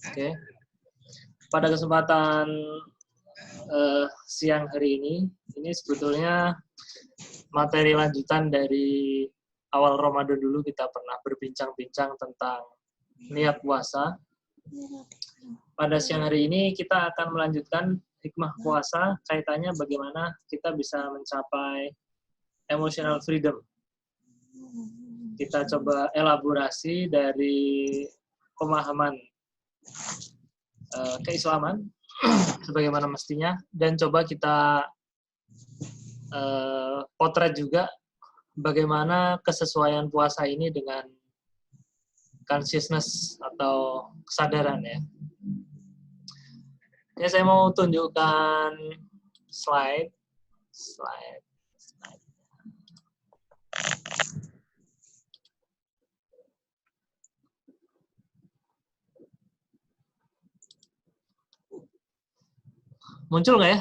Oke. Pada kesempatan siang hari ini sebetulnya materi lanjutan dari awal Ramadan dulu kita pernah berbincang-bincang tentang niat puasa. Pada siang hari ini kita akan melanjutkan hikmah puasa, kaitannya bagaimana kita bisa mencapai emotional freedom. Kita coba elaborasi dari pemahaman keislaman sebagaimana mestinya, dan coba kita potret juga bagaimana kesesuaian puasa ini dengan consciousness atau kesadaran ya. Ya, saya mau tunjukkan slide. Muncul nggak ya?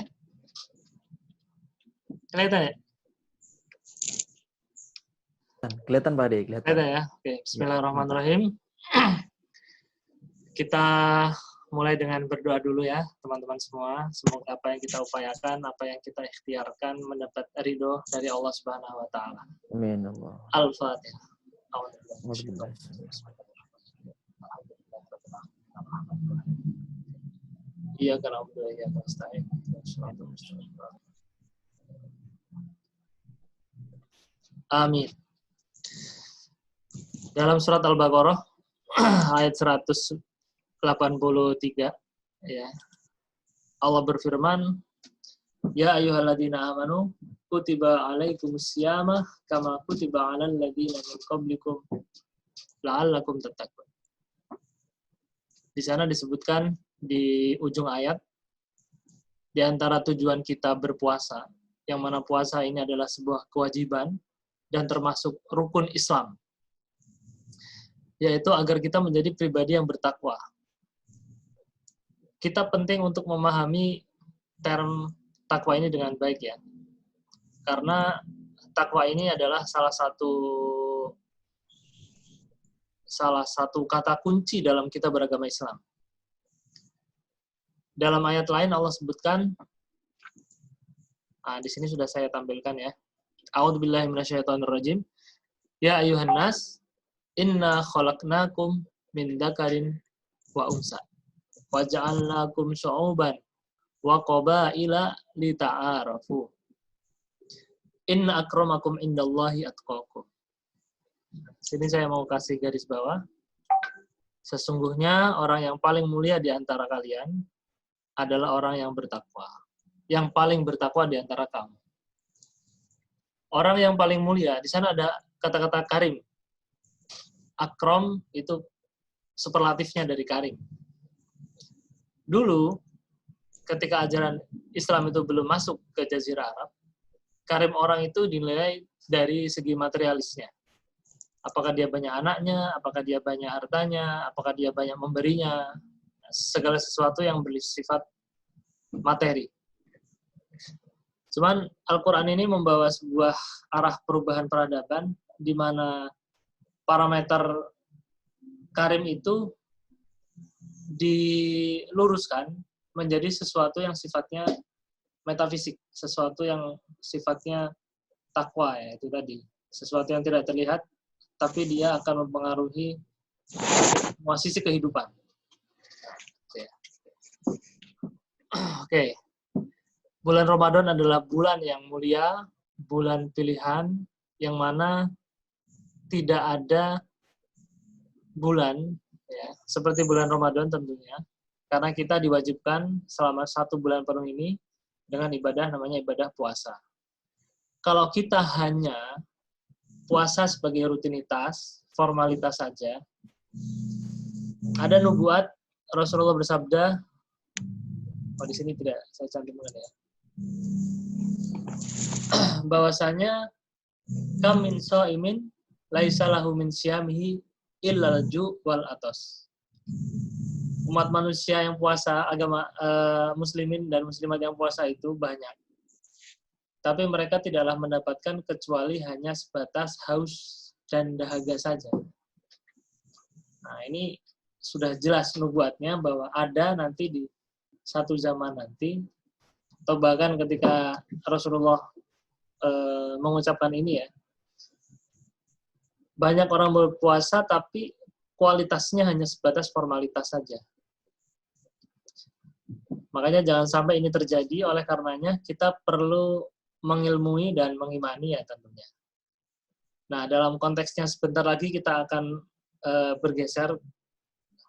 Kelihatan ya? Kelihatan Pak Ade, kelihatan. Kelihatan ya? Oke, bismillahirrahmanirrahim. Kita mulai dengan berdoa dulu ya, teman-teman semua. Semoga apa yang kita upayakan, apa yang kita ikhtiarkan mendapat ridho dari Allah Subhanahu wa taala. Amin Allah. Al-Fatihah. Iya karena ya nasta'in. Amin. Dalam surat Al-Baqarah ayat 183 ya. Allah berfirman, "Ya ayyuhalladzina amanu kutiba alaikumusiyamah kama kutiba alal ladzina min qablikum la'allakum tattaqun." Di sana disebutkan di ujung ayat, di antara tujuan kita berpuasa, yang mana puasa ini adalah sebuah kewajiban dan termasuk rukun Islam, yaitu agar kita menjadi pribadi yang bertakwa. Kita penting untuk memahami term takwa ini dengan baik ya, karena takwa ini adalah salah satu kata kunci dalam kita beragama Islam. Dalam ayat lain Allah sebutkan, di sini sudah saya tampilkan ya. A'udzubillahi minasyaitonirrajim. Ya ayuhan nas, inna khalaqnakum min dzakarin wa unsa wa ja'alnakum syu'uban wa qabaila lita'arafu. Inna akramakum indallahi atqakum. Sini saya mau kasih garis bawah. Sesungguhnya orang yang paling mulia di antara kalian adalah orang yang bertakwa. Yang paling bertakwa di antara kamu. Orang yang paling mulia, di sana ada kata-kata karim. Akram itu superlatifnya dari karim. Dulu, ketika ajaran Islam itu belum masuk ke Jazirah Arab, karim orang itu dinilai dari segi materialisnya. Apakah dia banyak anaknya, apakah dia banyak hartanya, apakah dia banyak memberinya, segala sesuatu yang bersifat materi. Cuman Al-Quran ini membawa sebuah arah perubahan peradaban di mana parameter karim itu diluruskan menjadi sesuatu yang sifatnya metafisik, sesuatu yang sifatnya takwa ya, itu tadi. Sesuatu yang tidak terlihat, tapi dia akan mempengaruhi semua sisi kehidupan. Oke. Bulan Ramadan adalah bulan yang mulia, bulan pilihan, yang mana tidak ada bulan ya, seperti bulan Ramadan tentunya, karena kita diwajibkan selama 1 bulan penuh ini dengan ibadah namanya ibadah puasa. Kalau kita hanya puasa sebagai rutinitas, formalitas saja, ada nubuat Rasulullah bersabda, di sini tidak saya cantumkan ya, bahwasanya kam min shaimin laisa lahu min siyamihi illal ju' wal atos. Umat manusia yang puasa, agama muslimin dan muslimat yang puasa itu banyak. Tapi mereka tidaklah mendapatkan kecuali hanya sebatas haus dan dahaga saja. Nah, ini sudah jelas nubuatnya bahwa ada nanti di satu zaman nanti, atau bahkan ketika Rasulullah mengucapkan ini ya, banyak orang berpuasa tapi kualitasnya hanya sebatas formalitas saja. Makanya jangan sampai ini terjadi, oleh karenanya kita perlu mengilmui dan mengimani ya tentunya. Nah, dalam konteksnya sebentar lagi kita akan bergeser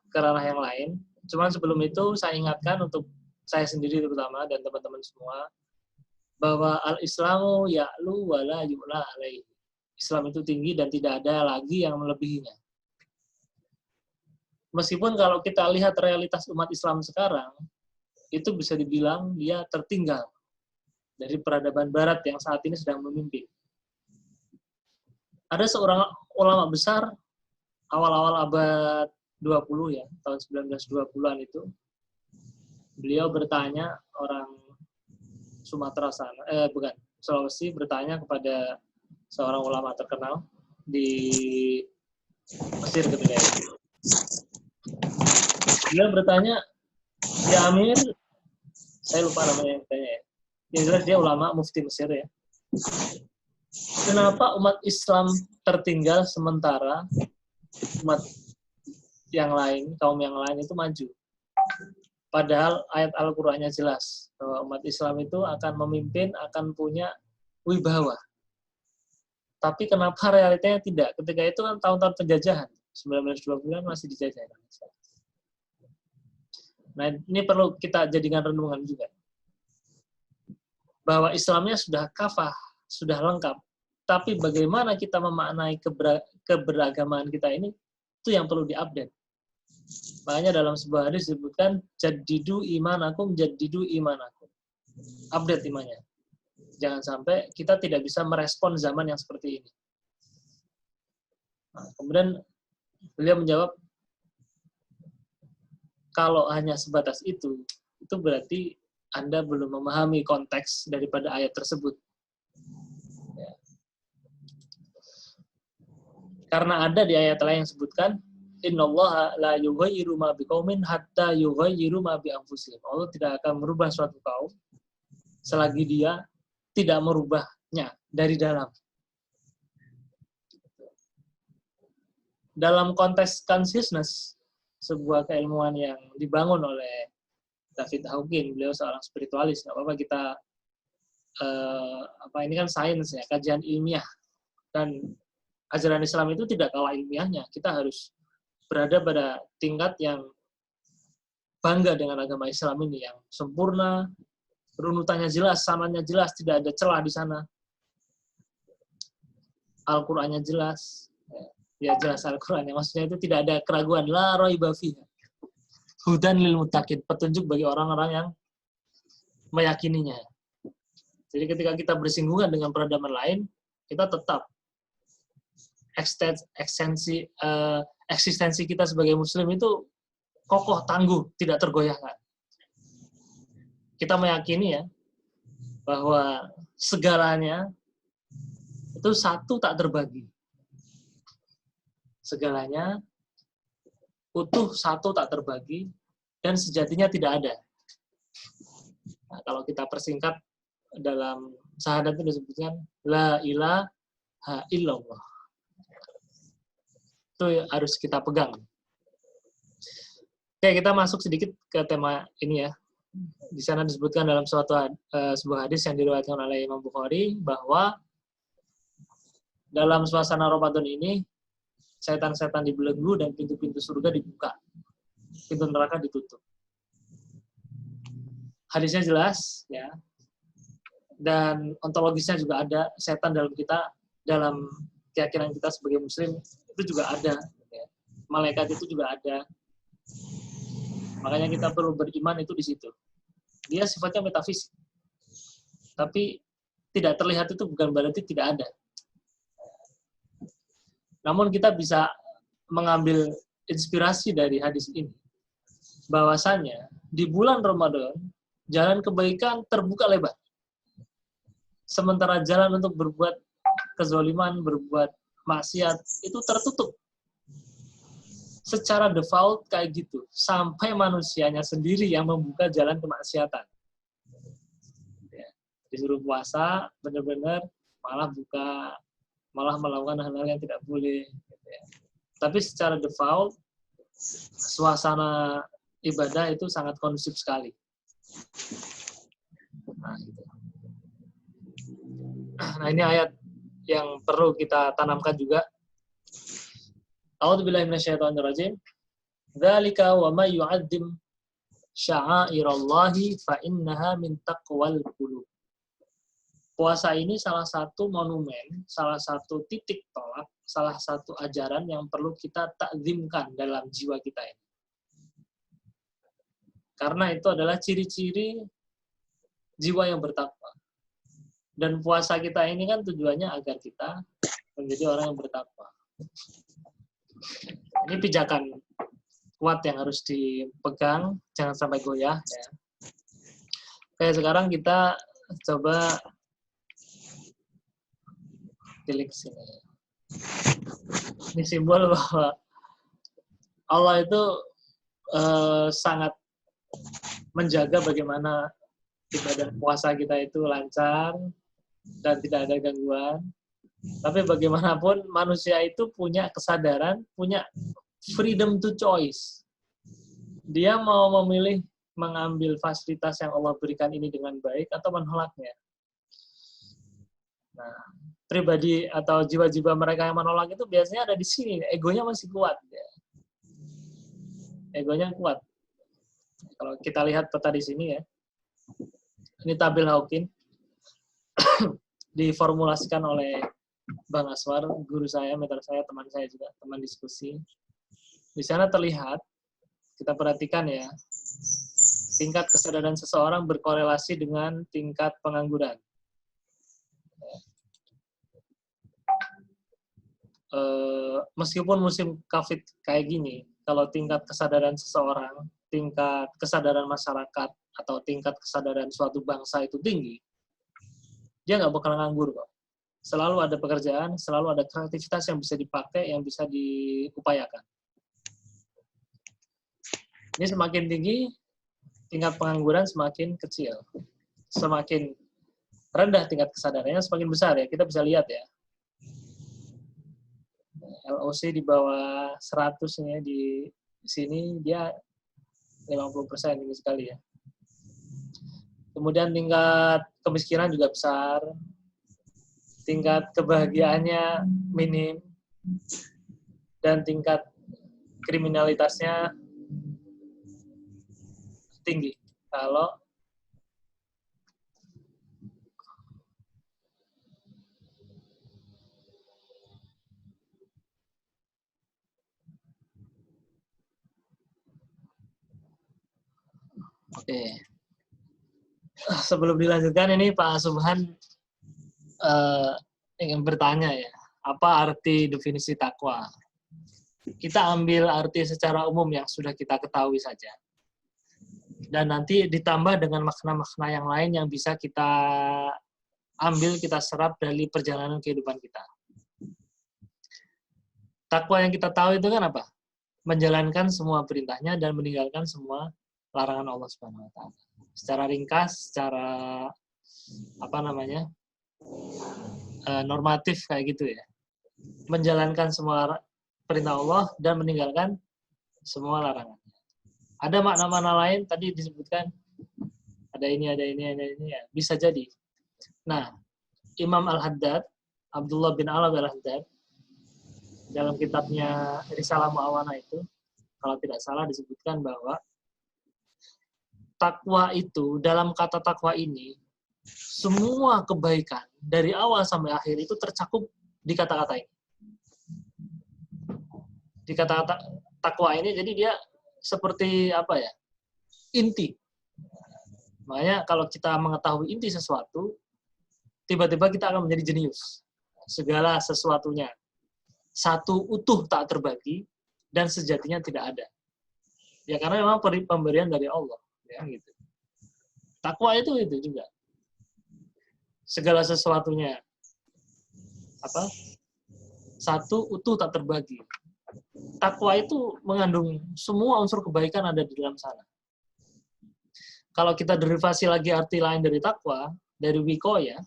ke ranah yang lain. Cuman sebelum itu saya ingatkan untuk saya sendiri terutama dan teman-teman semua, bahwa al-Islamu ya'lu wa la yu'la alaihi. Islam itu tinggi dan tidak ada lagi yang melebihinya. Meskipun kalau kita lihat realitas umat Islam sekarang, itu bisa dibilang dia tertinggal dari peradaban Barat yang saat ini sedang memimpin. Ada seorang ulama besar, awal-awal abad 20 ya, tahun 1920-an itu, beliau bertanya, orang Sumatera sana, Sulawesi, bertanya kepada seorang ulama terkenal di Mesir ketika itu. Dia bertanya, ya Amir, saya lupa namanya yang bertanya ya. Yang jelas dia ulama mufti Mesir ya. Kenapa umat Islam tertinggal sementara umat yang lain, kaum yang lain itu maju? Padahal ayat Al-Qur'annya jelas bahwa umat Islam itu akan memimpin, akan punya wibawa. Tapi kenapa realitanya tidak? Ketika itu kan tahun-tahun penjajahan. 1920-an masih dijajah. Nah, ini perlu kita jadikan renungan juga. Bahwa Islamnya sudah kafah, sudah lengkap. Tapi bagaimana kita memaknai keberagaman kita ini, itu yang perlu diupdate. Makanya dalam sebuah hadis disebutkan, jaddidu imanakum, jaddidu imanakum. Update imannya. Jangan sampai kita tidak bisa merespon zaman yang seperti ini. Nah, kemudian beliau menjawab, kalau hanya sebatas itu berarti Anda belum memahami konteks daripada ayat tersebut. Ya. Karena ada di ayat lain yang sebutkan, innallaha la yughayyiru ma biqaumin hatta yughayyiru ma bi anfusihim. Allah tidak akan merubah suatu kaum selagi dia tidak merubahnya dari dalam. Dalam konteks consciousness, sebuah keilmuan yang dibangun oleh David Hawkins, beliau seorang spiritualis, nggak apa-apa kita, ini kan sains ya, kajian ilmiah, dan ajaran Islam itu tidak kalah ilmiahnya. Kita harus berada pada tingkat yang bangga dengan agama Islam ini, yang sempurna, runutannya jelas, sanadnya jelas, tidak ada celah di sana. Al-Qur'annya jelas. Ya jelas Al-Qur'annya, maksudnya itu tidak ada keraguan. La raiba fiha. Hudan lil muttaqin, petunjuk bagi orang-orang yang meyakininya. Jadi ketika kita bersinggungan dengan peradaban lain, kita tetap eksistensi kita sebagai muslim itu kokoh, tangguh, tidak tergoyahkan. Kita meyakini ya, bahwa segalanya itu satu tak terbagi. Segalanya utuh, satu tak terbagi, dan sejatinya tidak ada. Nah, kalau kita persingkat dalam syahadat itu disebutkan la ilaha illallah. Itu harus kita pegang. Oke, kita masuk sedikit ke tema ini ya. Di sana disebutkan dalam sebuah hadis yang diriwayatkan oleh Imam Bukhari bahwa dalam suasana Ramadan ini setan-setan dibelenggu dan pintu-pintu surga dibuka, pintu neraka ditutup. Hadisnya jelas ya, dan ontologisnya juga ada. Setan dalam dalam keyakinan kita sebagai muslim itu juga ada ya. Malaikat itu juga ada. Makanya kita perlu beriman itu di situ. Dia sifatnya metafisik. Tapi tidak terlihat itu bukan berarti tidak ada. Namun kita bisa mengambil inspirasi dari hadis ini. Bahwasanya di bulan Ramadan, jalan kebaikan terbuka lebar. Sementara jalan untuk berbuat kezaliman, berbuat maksiat, itu tertutup. secara default kayak gitu, sampai manusianya sendiri yang membuka jalan kemaksiatan. Ya, disuruh puasa, benar-benar malah melakukan hal-hal yang tidak boleh. Gitu ya. Tapi secara default, suasana ibadah itu sangat kondusif sekali. Nah, gitu. Nah, ini ayat yang perlu kita tanamkan juga. A'udzubillahi minasyaitonirrajim. Dzalika wa may yu'azzim sya'airallahi fa innaha min taqwal qulub. Puasa ini salah satu monumen, salah satu titik tolak, salah satu ajaran yang perlu kita takzimkan dalam jiwa kita ini. Karena itu adalah ciri-ciri jiwa yang bertakwa. Dan puasa kita ini kan tujuannya agar kita menjadi orang yang bertakwa. Ini pijakan kuat yang harus dipegang, jangan sampai goyah. Ya. Oke, sekarang kita coba klik sini. Ini simbol bahwa Allah itu sangat menjaga bagaimana ibadah puasa kita itu lancar dan tidak ada gangguan. Tapi bagaimanapun manusia itu punya kesadaran, punya freedom to choice. Dia mau memilih mengambil fasilitas yang Allah berikan ini dengan baik atau menolaknya. Nah, pribadi atau jiwa-jiwa mereka yang menolak itu biasanya ada di sini. Egonya masih kuat. Ya. Egonya kuat. Kalau kita lihat peta di sini ya, ini tabel Hawking diformulasikan oleh Bang Aswar, guru saya, mentor saya, teman saya juga, teman diskusi. Di sana terlihat, kita perhatikan ya, tingkat kesadaran seseorang berkorelasi dengan tingkat pengangguran. Meskipun musim COVID kayak gini, kalau tingkat kesadaran seseorang, tingkat kesadaran masyarakat, atau tingkat kesadaran suatu bangsa itu tinggi, dia nggak bakal nganggur kok. Selalu ada pekerjaan, selalu ada kreativitas yang bisa dipakai, yang bisa diupayakan. Ini semakin tinggi, tingkat pengangguran semakin kecil. Semakin rendah tingkat kesadarannya, semakin besar ya. Kita bisa lihat ya. LOC di bawah 100 ya, di sini dia 50%, tinggi sekali ya. Kemudian tingkat kemiskinan juga besar. Tingkat kebahagiaannya minim, dan tingkat kriminalitasnya tinggi. Kalau oke. Sebelum dilanjutkan ini Pak Subhan ingin bertanya ya, apa arti definisi takwa? Kita ambil arti secara umum yang sudah kita ketahui saja. Dan nanti ditambah dengan makna-makna yang lain yang bisa kita ambil, kita serap dari perjalanan kehidupan kita. Takwa yang kita tahu itu kan apa? Menjalankan semua perintahnya dan meninggalkan semua larangan Allah Subhanahu wa taala. Secara ringkas, secara normatif kayak gitu ya. Menjalankan semua perintah Allah dan meninggalkan semua larangan. Ada makna-makna lain tadi disebutkan, ada ini ya, bisa jadi. Nah, Imam Al-Haddad, Abdullah bin Alab Al-Haddad, dalam kitabnya Risalah Mu'awana itu, kalau tidak salah disebutkan bahwa takwa itu, dalam kata takwa ini, semua kebaikan dari awal sampai akhir itu tercakup di kata-kata ini. Di kata-kata takwa ini, jadi dia seperti apa ya? Inti. Makanya kalau kita mengetahui inti sesuatu, tiba-tiba kita akan menjadi jenius. Segala sesuatunya satu utuh tak terbagi dan sejatinya tidak ada. Ya karena memang pemberian dari Allah, ya gitu. Takwa itu juga. Segala sesuatunya apa? Satu utuh tak terbagi. takwa itu mengandung semua unsur kebaikan ada di dalam sana. Kalau kita derivasi lagi arti lain dari takwa, dari wikoya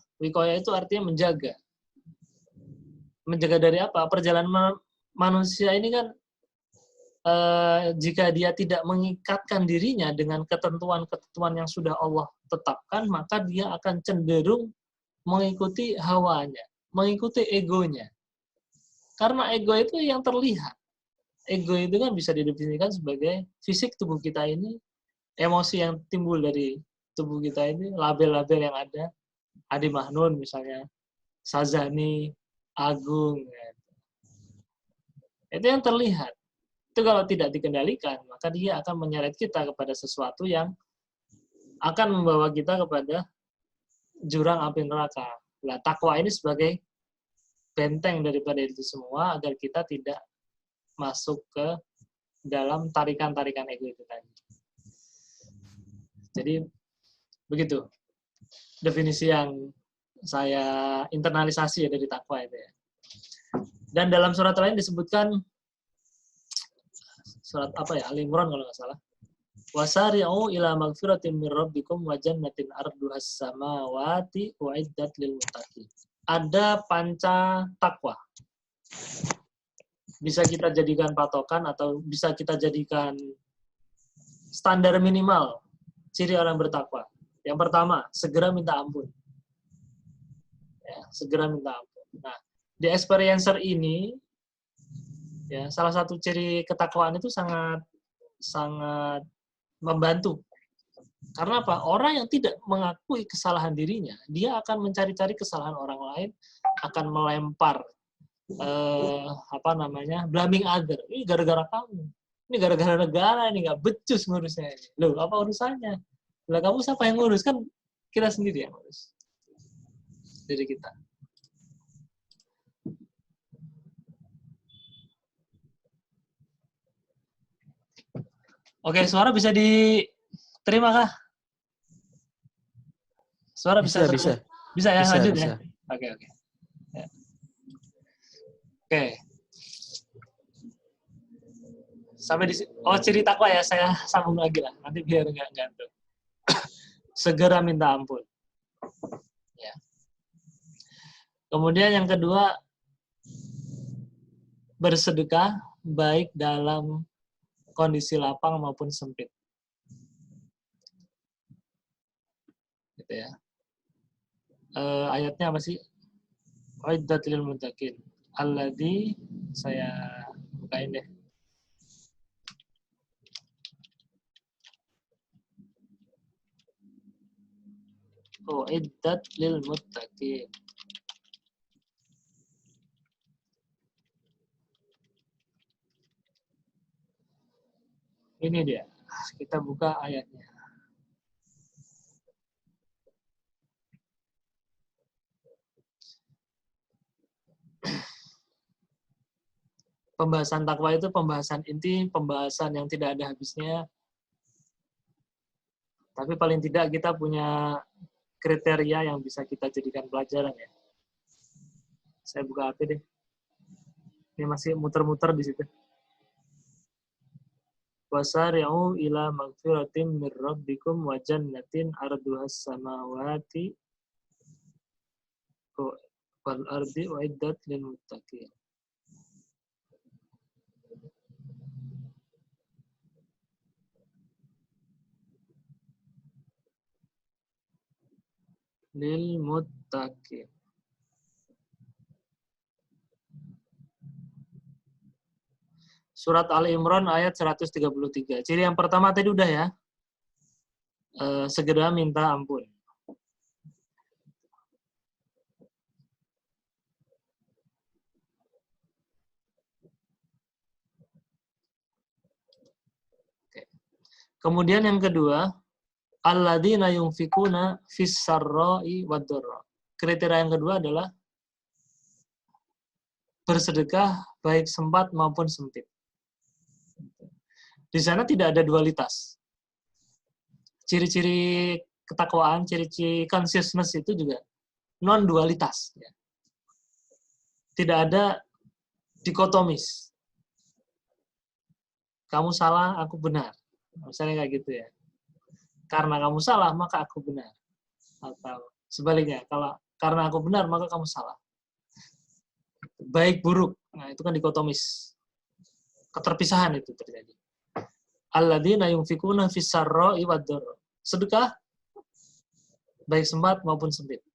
itu artinya menjaga. Menjaga dari apa? Perjalanan manusia ini kan jika dia tidak mengikatkan dirinya dengan ketentuan-ketentuan yang sudah Allah tetapkan, maka dia akan cenderung mengikuti hawanya, mengikuti egonya. Karena ego itu yang terlihat. Ego itu kan bisa didefinisikan sebagai fisik tubuh kita ini, emosi yang timbul dari tubuh kita ini, label-label yang ada, Adi Mahnun misalnya, Sazani, Agung. Itu yang terlihat. Itu kalau tidak dikendalikan, maka dia akan menyeret kita kepada sesuatu yang akan membawa kita kepada jurang api neraka. Nah, takwa ini sebagai benteng daripada itu semua agar kita tidak masuk ke dalam tarikan-tarikan ego itu tadi. Jadi begitu definisi yang saya internalisasi ya dari takwa itu ya. Dan dalam surat lain disebutkan surat apa ya? Al-Imran kalau nggak salah. Wasari'u ila magfiratin min rabbikum wa jannatin arduhas samawati wa iddat lil muttaqin. Ada panca takwa. Bisa kita jadikan patokan atau bisa kita jadikan standar minimal ciri orang bertakwa. Yang pertama, segera minta ampun. Ya, segera minta ampun. Nah, di experiencer ini ya, salah satu ciri ketakwaan itu sangat membantu. Karena apa? Orang yang tidak mengakui kesalahan dirinya, dia akan mencari-cari kesalahan orang lain, akan melempar blaming other. Ini gara-gara kamu. Ini gara-gara negara, ini nggak becus ngurusnya ini. Loh, apa urusannya? Lah kamu siapa yang ngurus? Kan kita sendiri yang ngurus. Diri kita. Oke, suara bisa diterima kah? Suara bisa bisa. Bisa ya, bisa, lanjut bisa. ya. Oke. Ya. Oke. Sampai di ciri takwa ya, saya sambung lagi lah. Nanti biar nggak gantung. Segera minta ampun. Ya. Kemudian yang kedua, bersedekah baik dalam kondisi lapang maupun sempit. Gitu ya. Ayatnya apa sih? Uiddat lil muttaqin. Alladzi, saya bukain deh. Uiddat lil muttaqin. Ini dia. Kita buka ayatnya. Pembahasan takwa itu pembahasan inti, pembahasan yang tidak ada habisnya. Tapi paling tidak kita punya kriteria yang bisa kita jadikan pelajaran ya. Saya buka HP deh. Ini masih muter-muter di situ. Wasari'u ila magfiratin mir rabbikum wa jannatin arduhas samawati wal ardi uiddat lil muttaqin. Lil muttaqin. Surat Al-Imran ayat 133. Ciri yang pertama tadi udah ya. Segera minta ampun. Oke. Kemudian yang kedua, alladzina yunfikuna fis sarra'i wad dharra. Kriteria yang kedua adalah bersedekah baik sempat maupun sempit. Di sana tidak ada dualitas. Ciri-ciri ketakwaan, ciri-ciri consciousness itu juga non-dualitas. Tidak ada dikotomis. kamu salah, aku benar. Misalnya kayak gitu ya. Karena kamu salah, maka aku benar. Atau sebaliknya, kalau karena aku benar, maka kamu salah. Baik buruk. Nah, itu kan dikotomis. Keterpisahan itu terjadi. Alladzina yunfikuna fis sarra'i wad dharra. Sedekah baik sempat maupun sempit.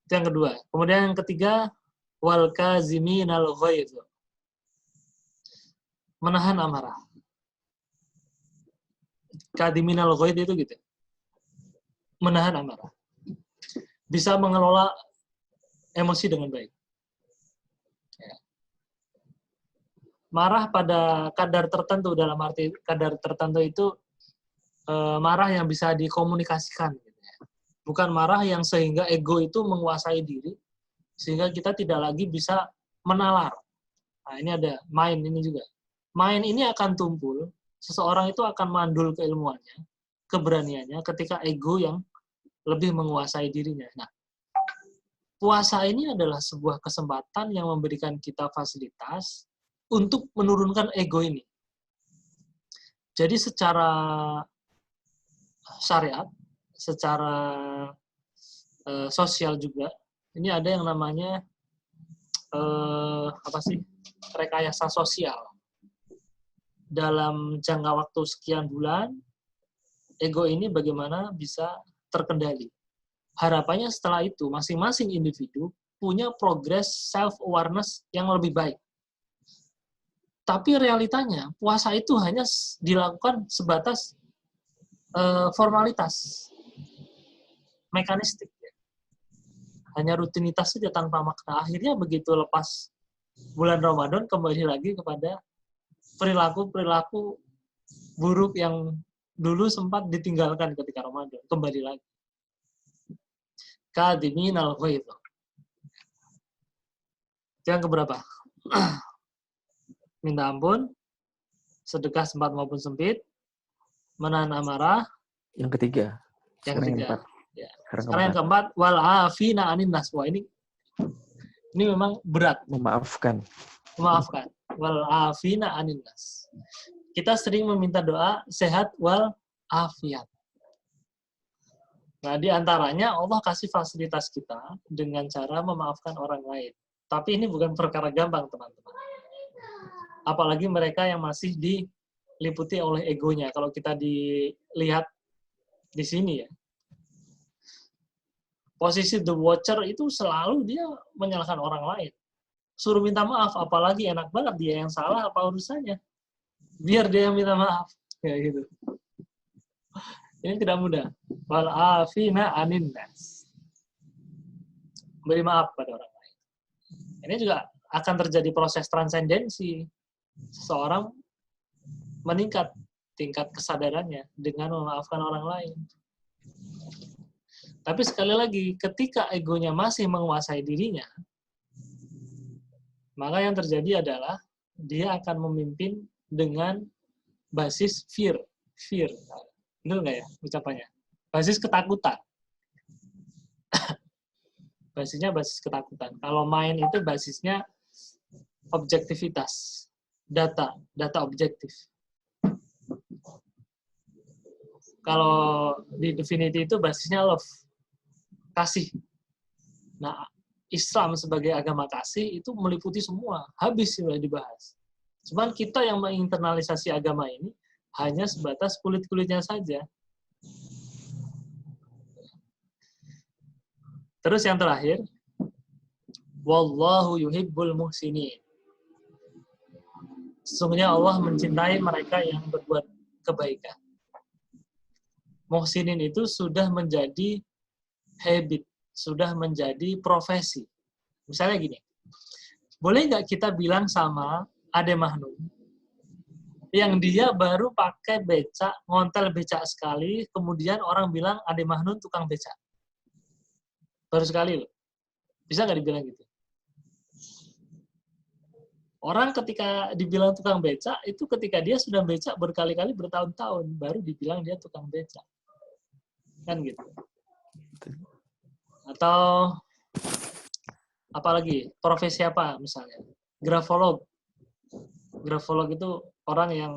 Itu yang kedua. Kemudian yang ketiga, wal kaziminal ghaidh. Menahan amarah. Kadiminal ghaidh itu gitu. Menahan amarah. Bisa mengelola emosi dengan baik. Ya. Marah pada kadar tertentu, dalam arti kadar tertentu itu marah yang bisa dikomunikasikan. Gitu ya. Bukan marah yang sehingga ego itu menguasai diri, sehingga kita tidak lagi bisa menalar. Nah, ini ada main ini juga. Main ini akan tumpul, seseorang itu akan mandul keilmuannya, keberaniannya ketika ego yang lebih menguasai dirinya. Nah, puasa ini adalah sebuah kesempatan yang memberikan kita fasilitas untuk menurunkan ego ini. Jadi secara syariat, secara sosial juga, ini ada yang namanya rekayasa sosial. Dalam jangka waktu sekian bulan, ego ini bagaimana bisa terkendali. Harapannya setelah itu, masing-masing individu punya progress self-awareness yang lebih baik. Tapi realitanya, puasa itu hanya dilakukan sebatas formalitas, mekanistik. Hanya rutinitas saja tanpa makna. Akhirnya begitu lepas bulan Ramadan, kembali lagi kepada perilaku-perilaku buruk yang dulu sempat ditinggalkan ketika Ramadan. Kembali lagi. Kadiminal ghaidh. Yang keberapa? Minta ampun, sedekah sempat maupun sempit, menahan amarah. Yang ketiga. Yang ketiga. Yang keempat. Ya. Sekarang yang keempat, wal afina anin nas. Wah, ini memang berat. Memaafkan. Wal afina anin nas. Kita sering meminta doa sehat wal afiat. Nah, di antaranya Allah kasih fasilitas kita dengan cara memaafkan orang lain. Tapi ini bukan perkara gampang, teman-teman. Apalagi mereka yang masih diliputi oleh egonya. Kalau kita dilihat di sini ya, posisi the watcher itu selalu dia menyalahkan orang lain. Suruh minta maaf, apalagi enak banget dia yang salah, apa urusannya? Biar dia yang minta maaf. Kayak gitu. Ini tidak mudah. Wal afina anin nas. Beri maaf pada orang lain. Ini juga akan terjadi proses transendensi. Seseorang meningkat tingkat kesadarannya dengan memaafkan orang lain. Tapi sekali lagi, ketika egonya masih menguasai dirinya, maka yang terjadi adalah dia akan memimpin dengan basis fear. Benar nggak ya ucapannya? Basis ketakutan. Basisnya basis ketakutan. Kalau main itu basisnya objektivitas. Data objektif. Kalau di Divinity itu basisnya love. Kasih. Nah, Islam sebagai agama kasih itu meliputi semua. Habis sudah dibahas. Cuman kita yang menginternalisasi agama ini hanya sebatas kulit-kulitnya saja. Terus yang terakhir, wallahu yuhibbul muhsinin. Sesungguhnya Allah mencintai mereka yang berbuat kebaikan. Muhsinin itu sudah menjadi habit, sudah menjadi profesi. Misalnya gini, boleh nggak kita bilang sama Ade Mahnun, yang dia baru pakai becak, ngontel becak sekali, kemudian orang bilang Ade Mahnun tukang becak. Baru sekali loh. Bisa nggak dibilang gitu? Orang ketika dibilang tukang becak, itu ketika dia sudah becak berkali-kali bertahun-tahun, baru dibilang dia tukang becak. Kan gitu. Atau apalagi, profesi apa misalnya? grafolog. Grafolog itu orang yang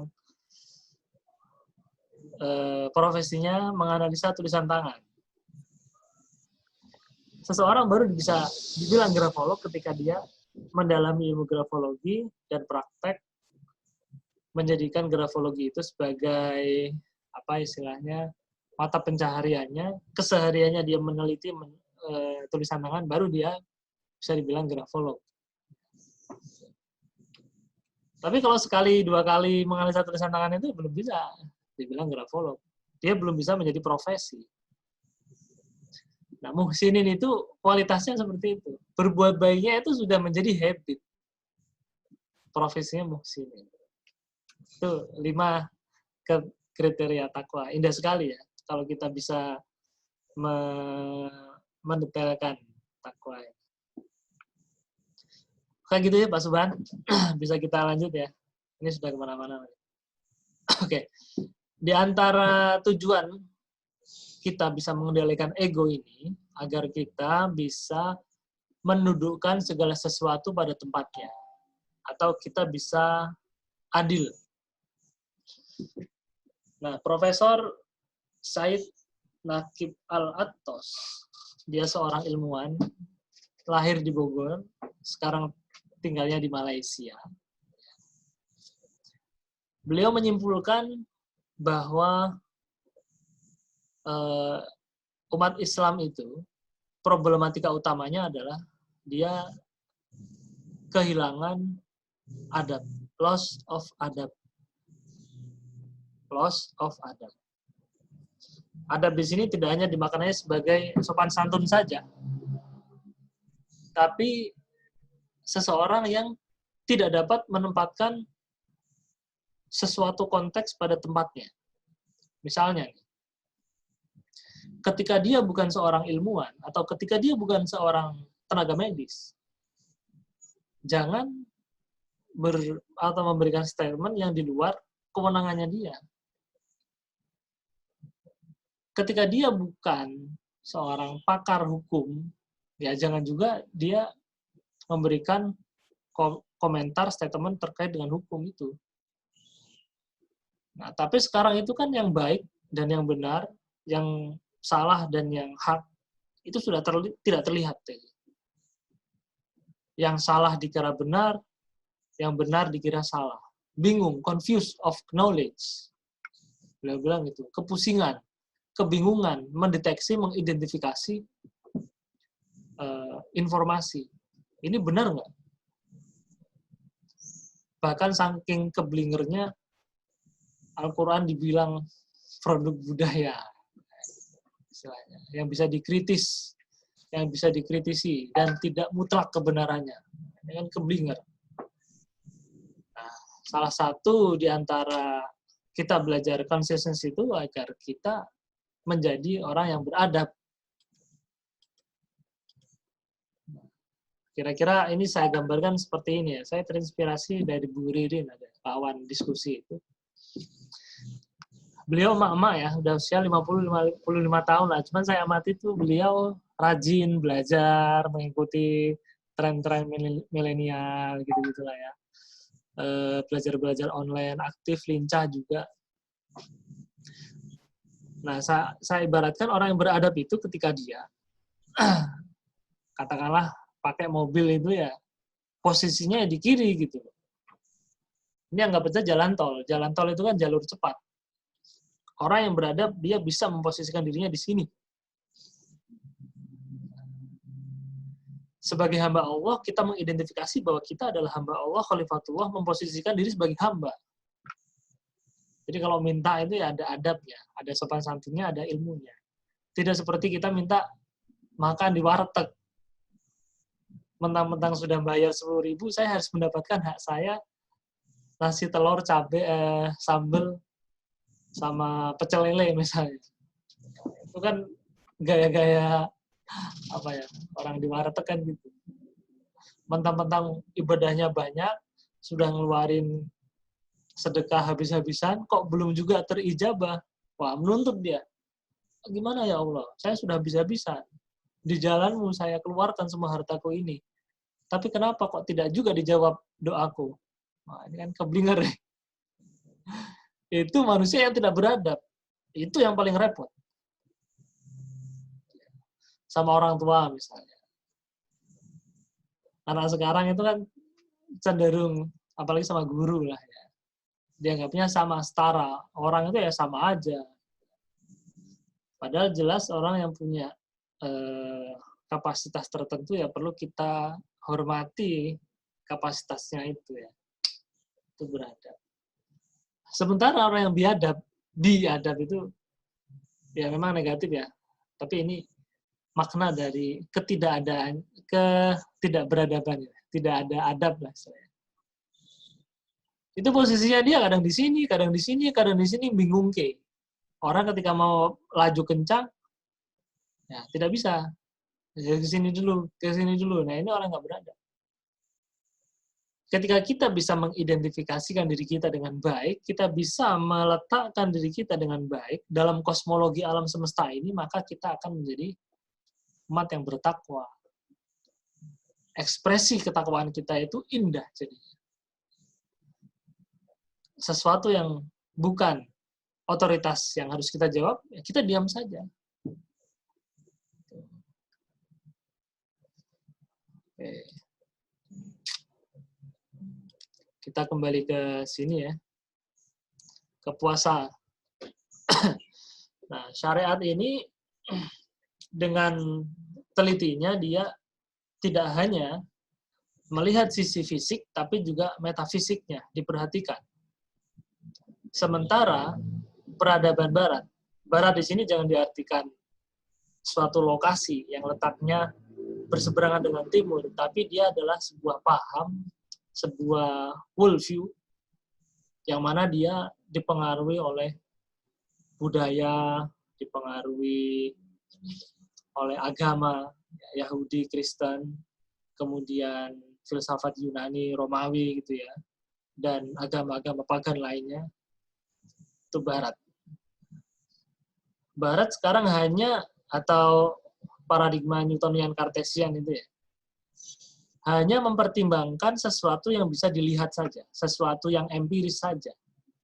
profesinya menganalisa tulisan tangan. Seseorang baru bisa dibilang grafolog ketika dia mendalami ilmu grafologi dan praktek menjadikan grafologi itu sebagai apa istilahnya mata pencahariannya, kesehariannya dia meneliti tulisan tangan, baru dia bisa dibilang grafolog. Tapi kalau sekali, dua kali menganalisa tulisan tangan itu belum bisa dibilang grafolog. Dia belum bisa menjadi profesi. Nah, muhsinin itu kualitasnya seperti itu. Berbuat baiknya itu sudah menjadi habit. Profesinya muhsinin. Itu 5 kriteria takwa. Indah sekali ya, kalau kita bisa mendetailkan takwa. Kayak gitu ya Pak Subhan. Bisa kita lanjut ya. Ini sudah kemana-mana. Oke. Di antara tujuan kita bisa mengendalikan ego ini agar kita bisa mendudukkan segala sesuatu pada tempatnya. Atau kita bisa adil. Nah, Profesor Said Naqib Al-Attos, dia seorang ilmuwan, lahir di Bogor, sekarang tinggalnya di Malaysia. Beliau menyimpulkan bahwa umat Islam itu problematika utamanya adalah dia kehilangan adab, loss of adab. Loss of adab. Adab di sini tidak hanya dimaknai sebagai sopan santun saja, tapi seseorang yang tidak dapat menempatkan sesuatu konteks pada tempatnya. Misalnya, ketika dia bukan seorang ilmuwan atau ketika dia bukan seorang tenaga medis, jangan memberikan statement yang di luar kewenangannya dia. Ketika dia bukan seorang pakar hukum, ya jangan juga dia memberikan komentar statement terkait dengan hukum itu. Nah, tapi sekarang itu kan yang baik dan yang benar, yang salah dan yang hak, itu sudah tidak terlihat. Yang salah dikira benar, yang benar dikira salah. Bingung, confused of knowledge. Beliau bilang itu, kepusingan, kebingungan, mendeteksi, mengidentifikasi informasi. Ini benar nggak? Bahkan saking keblingernya, Al-Quran dibilang produk budaya, istilahnya, yang bisa dikritis, yang bisa dikritisi, dan tidak mutlak kebenarannya. Ini kan keblinger. Nah, salah satu di antara kita belajar konsistensi itu agar kita menjadi orang yang beradab. Kira-kira ini saya gambarkan seperti ini ya. Saya terinspirasi dari Bu Ririn, ada kawan diskusi itu. Beliau emak-emak ya, udah usia 55 tahun lah. Cuman saya amati tuh beliau rajin belajar, mengikuti tren-tren milenial gitu-gitu lah ya. Belajar-belajar online, aktif, lincah juga. Nah, saya ibaratkan orang yang beradab itu ketika dia, katakanlah pakai mobil itu ya, posisinya di kiri gitu. Ini anggap aja jalan tol. Jalan tol itu kan jalur cepat. Orang yang beradab, dia bisa memposisikan dirinya di sini. Sebagai hamba Allah, kita mengidentifikasi bahwa kita adalah hamba Allah, khalifatullah, memposisikan diri sebagai hamba. Jadi kalau minta itu ya ada adabnya, ada sopan santunnya, ada ilmunya. Tidak seperti kita minta makan di warteg. Mentang-mentang sudah bayar 10.000, saya harus mendapatkan hak saya, nasi telur, cabai, sambal, sama pecel lele misalnya. Itu kan gaya-gaya apa ya, orang di warteg kan gitu. Mentang-mentang ibadahnya banyak, sudah ngeluarin sedekah habis-habisan, kok belum juga terijabah. Wah, menuntut dia. Gimana ya Allah? Saya sudah habis-habisan. Di jalanmu saya keluarkan semua hartaku ini. Tapi kenapa kok tidak juga dijawab doaku? Nah, ini kan keblinger. Itu manusia yang tidak beradab. Itu yang paling repot. Sama orang tua misalnya. Anak sekarang itu kan cenderung, apalagi sama guru lah ya. Dianggapnya sama, setara. Orang itu ya sama aja. Padahal jelas orang yang punya kapasitas tertentu ya perlu kita hormati kapasitasnya itu ya. Itu beradab. Sementara orang yang biadab itu ya memang negatif ya. Tapi ini makna dari ketidakberadaban, tidak ada adab lah saya. Itu posisinya dia kadang di sini, kadang di sini, kadang di sini, bingung ke. Orang ketika mau laju kencang, ya tidak bisa. Ke sini dulu, ke sini dulu. Nah, ini orang nggak beradab. Ketika kita bisa mengidentifikasikan diri kita dengan baik, kita bisa meletakkan diri kita dengan baik dalam kosmologi alam semesta ini, maka kita akan menjadi umat yang bertakwa. Ekspresi ketakwaan kita itu indah jadinya. Sesuatu yang bukan otoritas yang harus kita jawab, ya kita diam saja. Oke. Kita kembali ke sini ya, ke puasa. Nah, syariat ini dengan telitinya dia tidak hanya melihat sisi fisik, tapi juga metafisiknya diperhatikan. Sementara peradaban Barat di sini jangan diartikan suatu lokasi yang letaknya berseberangan dengan Timur, tapi dia adalah sebuah paham, sebuah worldview, yang mana dia dipengaruhi oleh budaya, dipengaruhi oleh agama, Yahudi, Kristen, kemudian filsafat Yunani, Romawi gitu ya, dan agama-agama pagan lainnya. Itu Barat. Barat sekarang hanya, atau paradigma Newtonian Cartesian itu ya, hanya mempertimbangkan sesuatu yang bisa dilihat saja, sesuatu yang empiris saja.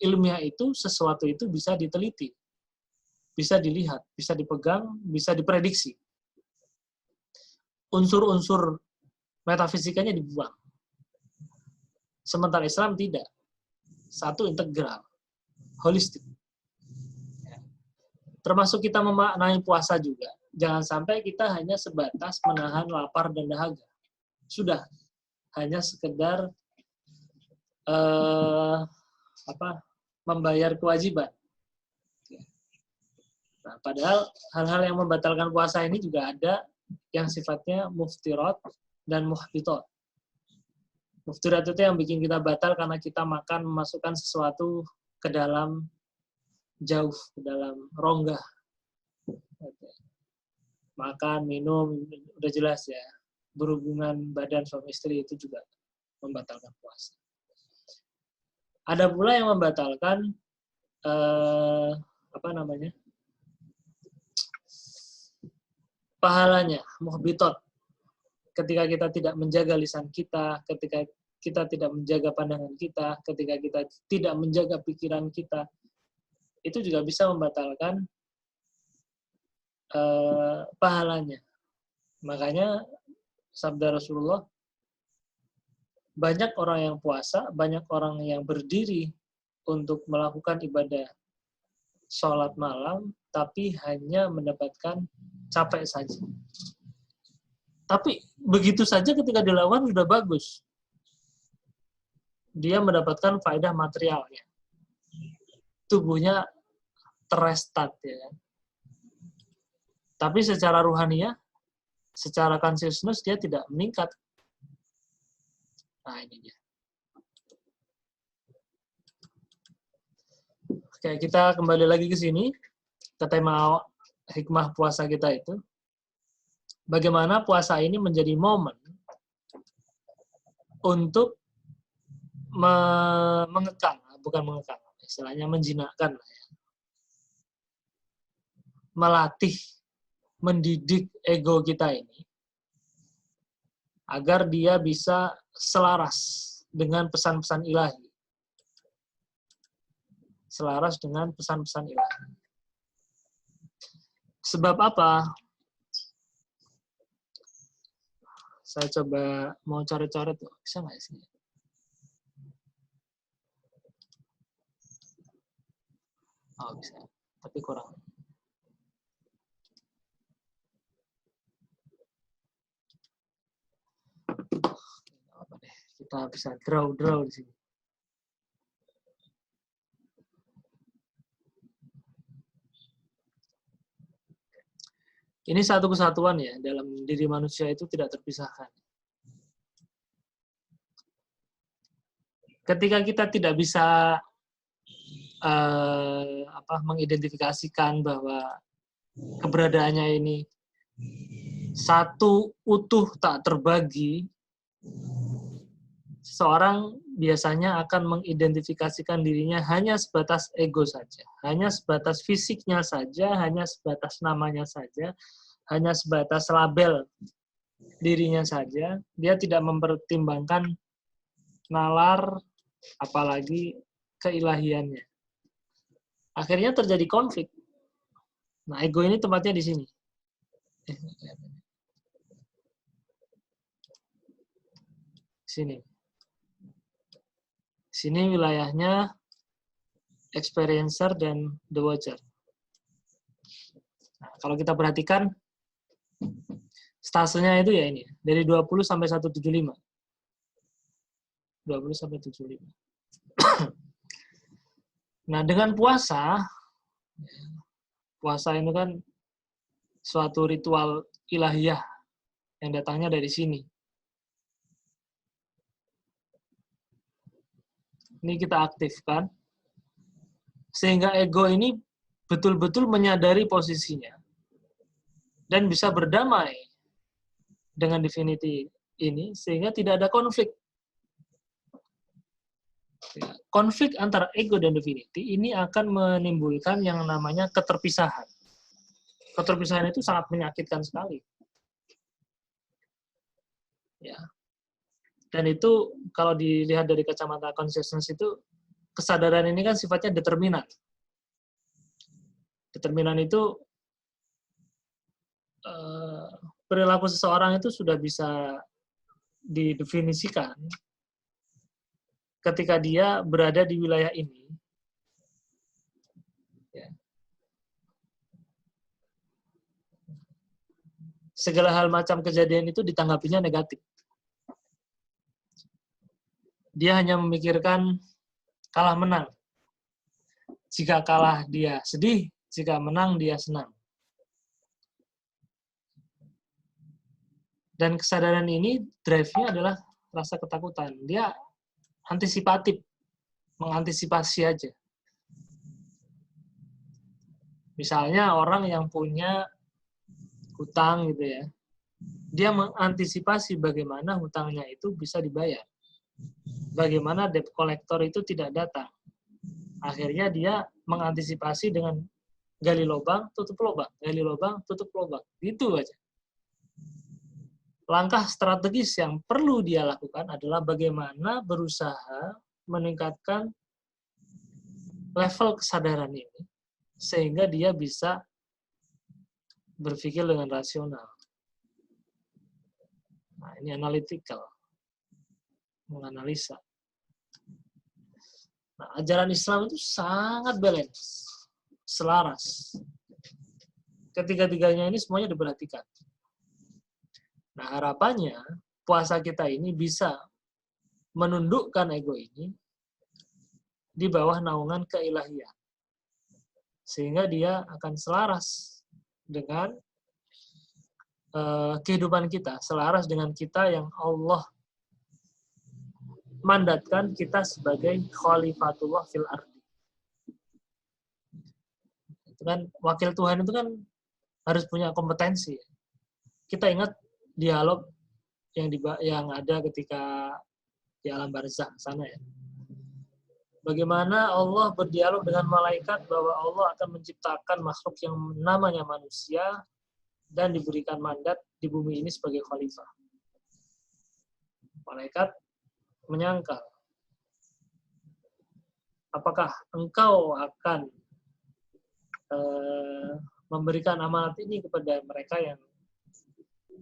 Ilmiah itu, sesuatu itu bisa diteliti, bisa dilihat, bisa dipegang, bisa diprediksi. Unsur-unsur metafisikanya dibuang. Sementara Islam tidak. Satu integral, holistik. Termasuk kita memaknai puasa juga. Jangan sampai kita hanya sebatas menahan lapar dan dahaga. Sudah, hanya sekedar membayar kewajiban. Nah, padahal hal-hal yang membatalkan puasa ini juga ada yang sifatnya muftirat dan muhbitat. Muftirat itu yang bikin kita batal karena kita makan, memasukkan sesuatu ke dalam jauh, ke dalam rongga. Makan, minum, udah jelas ya. Berhubungan badan suami istri itu juga membatalkan puasa. Ada pula yang membatalkan pahalanya, muhbitat. Ketika kita tidak menjaga lisan kita, ketika kita tidak menjaga pandangan kita, ketika kita tidak menjaga pikiran kita, itu juga bisa membatalkan pahalanya. Makanya sabda Rasulullah, banyak orang yang puasa, banyak orang yang berdiri untuk melakukan ibadah sholat malam, tapi hanya mendapatkan capek saja. Tapi begitu saja ketika dilakukan sudah bagus. Dia mendapatkan faedah materialnya. Tubuhnya terrestat ya. Tapi secara ruhaniah, secara consciousness dia tidak meningkat. Nah, ini dia. Oke, kita kembali lagi ke sini, ke tema hikmah puasa kita itu. Bagaimana puasa ini menjadi momen untuk mengekang, bukan mengekang, istilahnya menjinakkan, melatih, mendidik ego kita ini agar dia bisa selaras dengan pesan-pesan ilahi. Selaras dengan pesan-pesan ilahi. Sebab apa? Saya coba mau coret-coret, bisa nggak sih? Oh, bisa, tapi kurang. Apa deh? Kita bisa draw di sini. Ini satu kesatuan ya, dalam diri manusia itu tidak terpisahkan. Ketika kita tidak bisa mengidentifikasikan bahwa keberadaannya ini satu utuh tak terbagi, seseorang biasanya akan mengidentifikasikan dirinya hanya sebatas ego saja, hanya sebatas fisiknya saja, hanya sebatas namanya saja, hanya sebatas label dirinya saja. Dia tidak mempertimbangkan nalar, apalagi keilahiannya. Akhirnya terjadi konflik. Nah, ego ini tempatnya di sini. Sini. Sini wilayahnya experiencer dan the watcher. Nah, kalau kita perhatikan, stasenya itu ya ini, dari 20 sampai 175. 20 sampai 75. Nah, dengan puasa ini kan suatu ritual ilahiyah yang datangnya dari sini. Ini kita aktifkan, sehingga ego ini betul-betul menyadari posisinya dan bisa berdamai dengan divinity ini, sehingga tidak ada konflik. Konflik antara ego dan divinity ini akan menimbulkan yang namanya keterpisahan. Keterpisahan itu sangat menyakitkan sekali. Ya. Dan itu kalau dilihat dari kacamata consciousness itu, kesadaran ini kan sifatnya determinan. Determinan itu perilaku seseorang itu sudah bisa didefinisikan ketika dia berada di wilayah ini. Ya. Segala hal macam kejadian itu ditanggapinya negatif. Dia hanya memikirkan kalah menang. Jika kalah dia sedih, jika menang dia senang. Dan kesadaran ini drive-nya adalah rasa ketakutan. Dia antisipatif, mengantisipasi aja. Misalnya orang yang punya hutang gitu ya, dia mengantisipasi bagaimana hutangnya itu bisa dibayar. Bagaimana debt collector itu tidak datang. Akhirnya dia mengantisipasi dengan gali lubang, tutup lubang, gali lubang, tutup lubang. Gitu aja. Langkah strategis yang perlu dia lakukan adalah bagaimana berusaha meningkatkan level kesadaran ini sehingga dia bisa berpikir dengan rasional. Nah, ini analytical. Menganalisa. Nah, ajaran Islam itu sangat balance, selaras. Ketiga-tiganya ini semuanya diperhatikan. Nah, harapannya puasa kita ini bisa menundukkan ego ini di bawah naungan keilahian. Sehingga dia akan selaras dengan kehidupan kita, selaras dengan kita yang Allah mandatkan kita sebagai khalifatullah fil ardi. Itu kan wakil Tuhan itu kan harus punya kompetensi. Kita ingat dialog yang ada ketika di alam barzakh sana ya. Bagaimana Allah berdialog dengan malaikat bahwa Allah akan menciptakan makhluk yang namanya manusia dan diberikan mandat di bumi ini sebagai khalifah. Malaikat menyangkal, apakah engkau akan memberikan amanat ini kepada mereka yang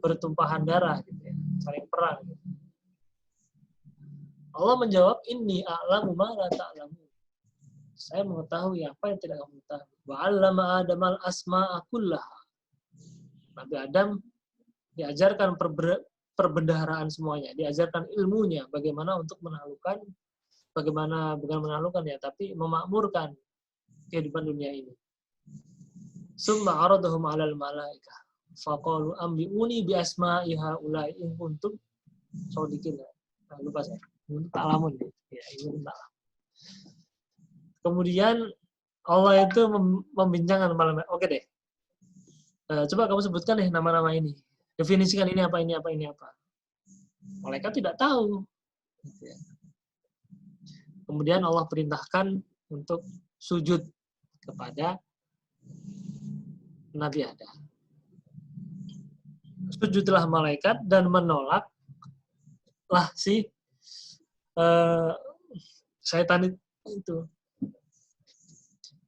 bertumpahan darah, gitu ya, saling perang. Gitu. Allah menjawab, inni a'lamu ma la ta'lamu. Saya mengetahui apa yang tidak kamu tahu. Wa 'allama Adamal asma'a kullaha. Nabi Adam diajarkan perbendaharaan semuanya, diajarkan ilmunya bagaimana untuk menaklukkan, bukan menaklukkan ya, tapi memakmurkan kehidupan dunia ini. Summa aradahum 'alal malaikah faqalu ambiuni bi asma'i haula'i in kuntum shadiqin. Lupa saya. Ta'lamun ya, ilmu ta'lam. Kemudian Allah itu membincangkan malam. Oke deh. Coba kamu sebutkan deh nama-nama ini. Definisikan ini apa, ini apa, ini apa. Malaikat tidak tahu. Kemudian Allah perintahkan untuk sujud kepada Nabi Adam. Sujudlah malaikat dan menolaklah si syaitan itu.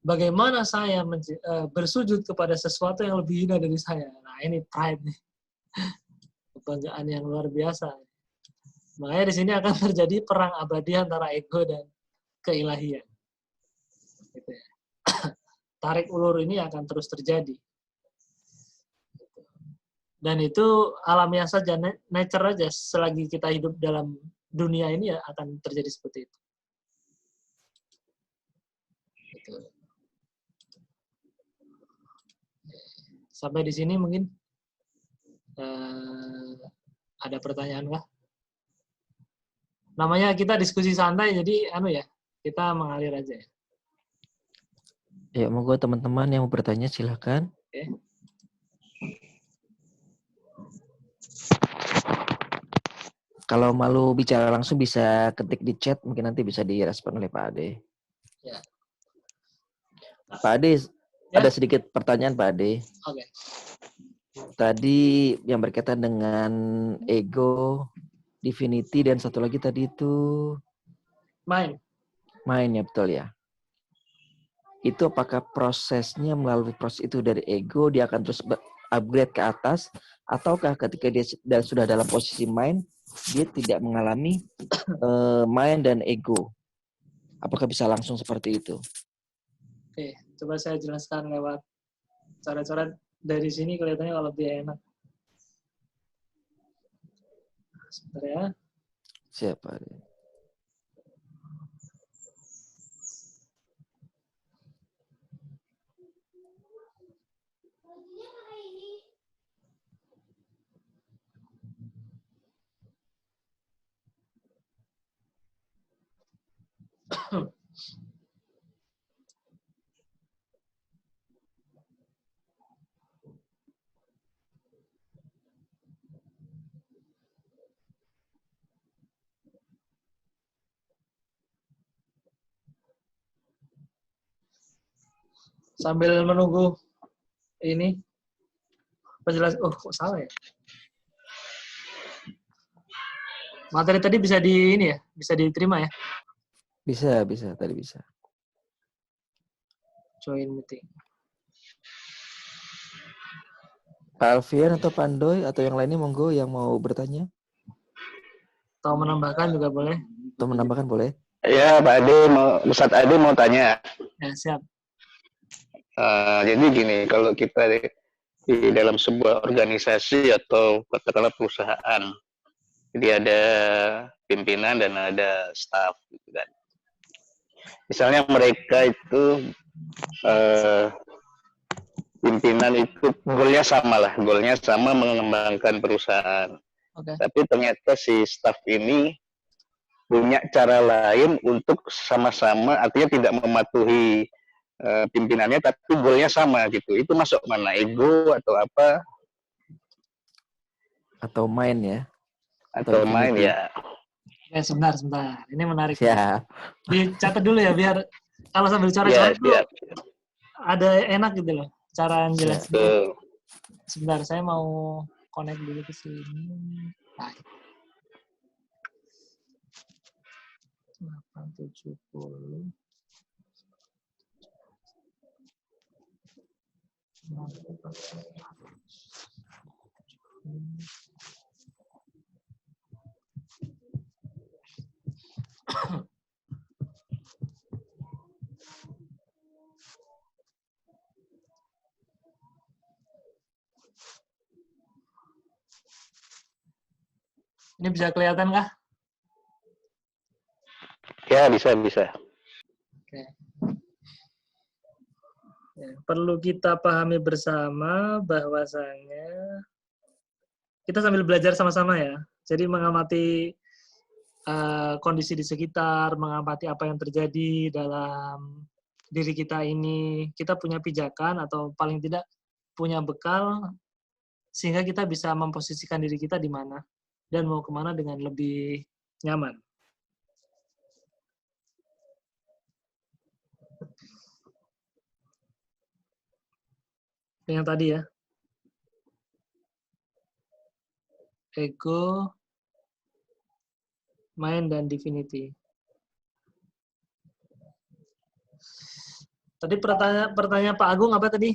Bagaimana saya bersujud kepada sesuatu yang lebih hina dari saya? Nah, ini pride nih. Kebanggaan yang luar biasa. Makanya di sini akan terjadi perang abadi antara ego dan keilahian. Gitu ya. Tarik ulur ini akan terus terjadi. Dan itu alamiah saja, nature aja. Selagi kita hidup dalam dunia ini ya akan terjadi seperti itu. Gitu. Sampai di sini mungkin ada pertanyaan kah? Namanya kita diskusi santai, jadi kita mengalir aja ya. Ya, monggo teman-teman yang mau bertanya silakan. Oke. Kalau malu bicara langsung bisa ketik di chat, mungkin nanti bisa direspon oleh Pak Ade. Ya. Pak Ade, ada sedikit pertanyaan Pak Ade. Oke. Tadi yang berkaitan dengan ego, divinity, dan satu lagi tadi itu Main ya, betul ya. Itu apakah prosesnya melalui proses itu dari ego dia akan terus upgrade ke atas, ataukah ketika dia sudah dalam posisi mind dia tidak mengalami mind dan ego? Apakah bisa langsung seperti itu? Oke, coba saya jelaskan lewat cara-cara dari sini kelihatannya kalau lebih enak. Sebentar ya. Siapa? Sambil menunggu ini penjelasan. Oh, kok salah ya? Materi tadi bisa bisa diterima ya? Bisa, tadi bisa. Join meeting. Pak Alfian atau Pandoy atau yang lainnya monggo yang mau bertanya. Atau menambahkan juga boleh. Atau menambahkan boleh. Ya, Pak Ade Ustadz Ade mau tanya. Ya, siap. Jadi gini, kalau kita di dalam sebuah organisasi atau katakanlah perusahaan, jadi ada pimpinan dan ada staff, gitu kan. Misalnya mereka itu pimpinan itu goalnya sama mengembangkan perusahaan. Okay. Tapi ternyata si staff ini punya cara lain untuk sama-sama, artinya tidak mematuhi pimpinannya, tapi goalnya sama gitu. Itu masuk mana? Ego atau apa? Atau main ya? Atau main ya? Ya, sebentar. Ini menarik. Ya. Dicatat dulu ya, biar kalau sambil coret-coret itu ada enak gitu loh. Cara jelas. Sebentar, saya mau connect dulu ke sini. Nah. 870. Ini bisa kelihatan kah? Ya, bisa. Oke. Ya, perlu kita pahami bersama bahwasanya kita sambil belajar sama-sama ya. Jadi mengamati kondisi di sekitar, mengamati apa yang terjadi dalam diri kita ini. Kita punya pijakan atau paling tidak punya bekal sehingga kita bisa memposisikan diri kita di mana dan mau kemana dengan lebih nyaman. Yang tadi ya. Ego, mind, dan divinity. Tadi pertanyaan Pak Agung apa tadi?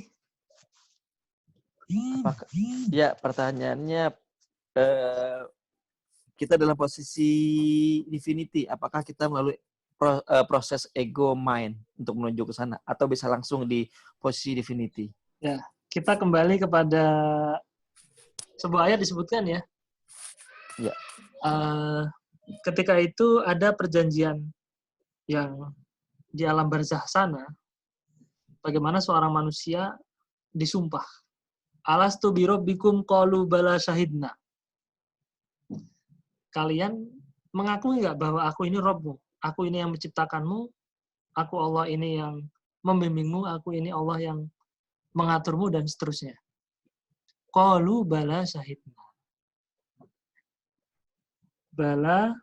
Apakah, ya, pertanyaannya kita dalam posisi divinity, apakah kita melalui proses ego mind untuk menuju ke sana atau bisa langsung di posisi divinity? Ya, kita kembali kepada sebuah ayat disebutkan ya. Ya. Ketika itu ada perjanjian yang di alam barzah sana, bagaimana seorang manusia disumpah. Alastu birabbikum qalu bala syahidna. Kalian mengakui nggak bahwa aku ini Rabbmu, aku ini yang menciptakanmu, aku Allah ini yang membimbingmu, aku ini Allah yang mengaturmu, dan seterusnya. Qalu bala syahidna. Bala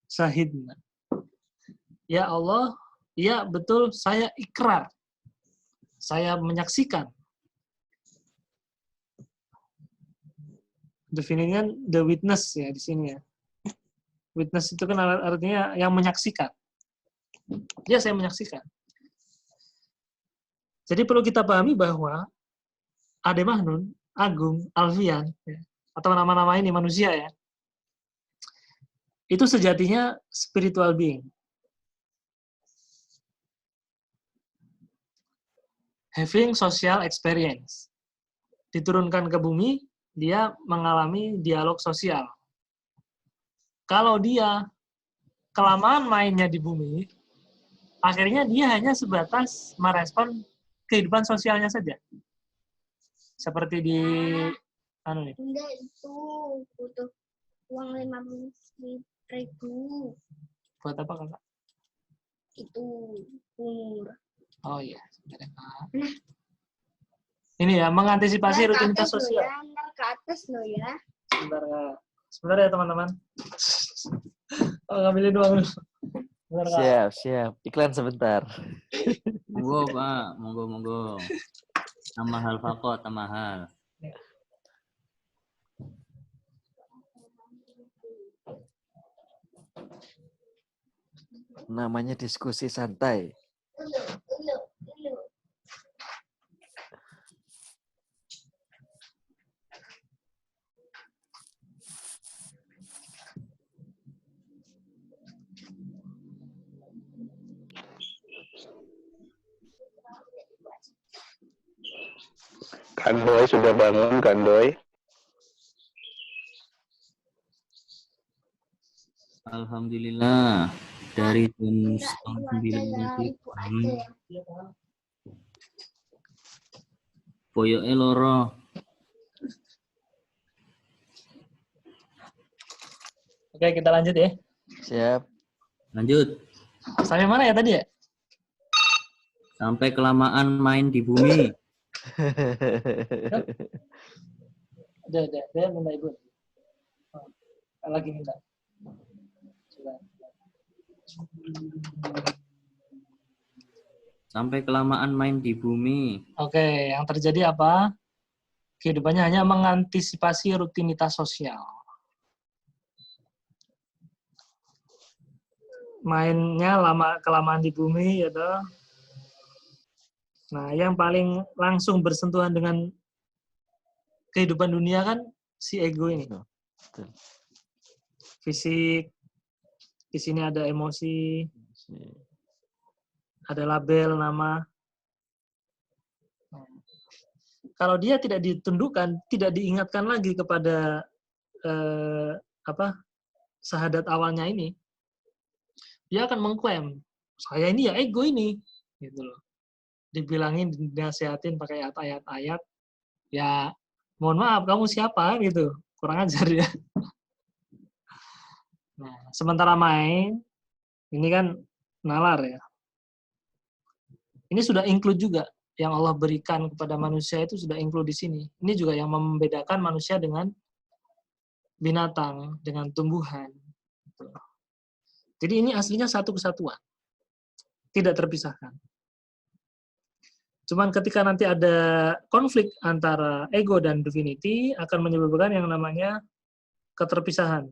syahidna. Ya Allah, ya betul, saya ikrar. Saya menyaksikan. Definisinya the witness ya di sini ya. Witness itu kan artinya yang menyaksikan. Ya, saya menyaksikan. Jadi perlu kita pahami bahwa Ade Mahnun, Agung, Alfian, ya, atau nama-nama ini manusia ya, itu sejatinya spiritual being. Having social experience. Diturunkan ke bumi, dia mengalami dialog sosial. Kalau dia kelamaan mainnya di bumi, akhirnya dia hanya sebatas merespon kehidupan sosialnya saja. Seperti di anu nih. Enggak, itu butuh uang 50.000. Buat apa kakak? Itu umur. Oh iya. Ini ya, mengantisipasi rutinitas sosial. Ntar ke atas loh ya. Sebentar ya teman-teman. Oh, ngambilin uang dulu. Siap. Iklan sebentar. Monggo Pak, monggo. Tamahal fakot, tamahal. Namanya diskusi santai. Kandoy sudah bangun, Kandoy. Alhamdulillah. Dari jam 9 Poyoke loro. Oke, kita lanjut ya. Siap. Lanjut. Sampai mana ya tadi ya? Sampai kelamaan main di bumi. Udah, minta ibu. Oh, lagi minta. Sampai kelamaan main di bumi. Oke, yang terjadi apa? Kehidupannya hanya mengantisipasi rutinitas sosial. mainnya kelamaan di bumi, ya toh. Nah, yang paling langsung bersentuhan dengan kehidupan dunia kan si ego ini. Betul. Fisik, di sini ada emosi, ada label, nama. Kalau dia tidak ditundukkan, tidak diingatkan lagi kepada syahadat awalnya ini, dia akan mengklaim, saya ini ya ego ini, gitu loh. Dibilangin, dinasihatin pakai ayat-ayat, ya mohon maaf, kamu siapa gitu, kurang ajar ya. Nah, sementara main, ini kan nalar ya. Ini sudah include juga yang Allah berikan kepada manusia itu sudah include di sini. Ini juga yang membedakan manusia dengan binatang, dengan tumbuhan. Jadi ini aslinya satu kesatuan, tidak terpisahkan. Cuman ketika nanti ada konflik antara ego dan divinity akan menyebabkan yang namanya keterpisahan.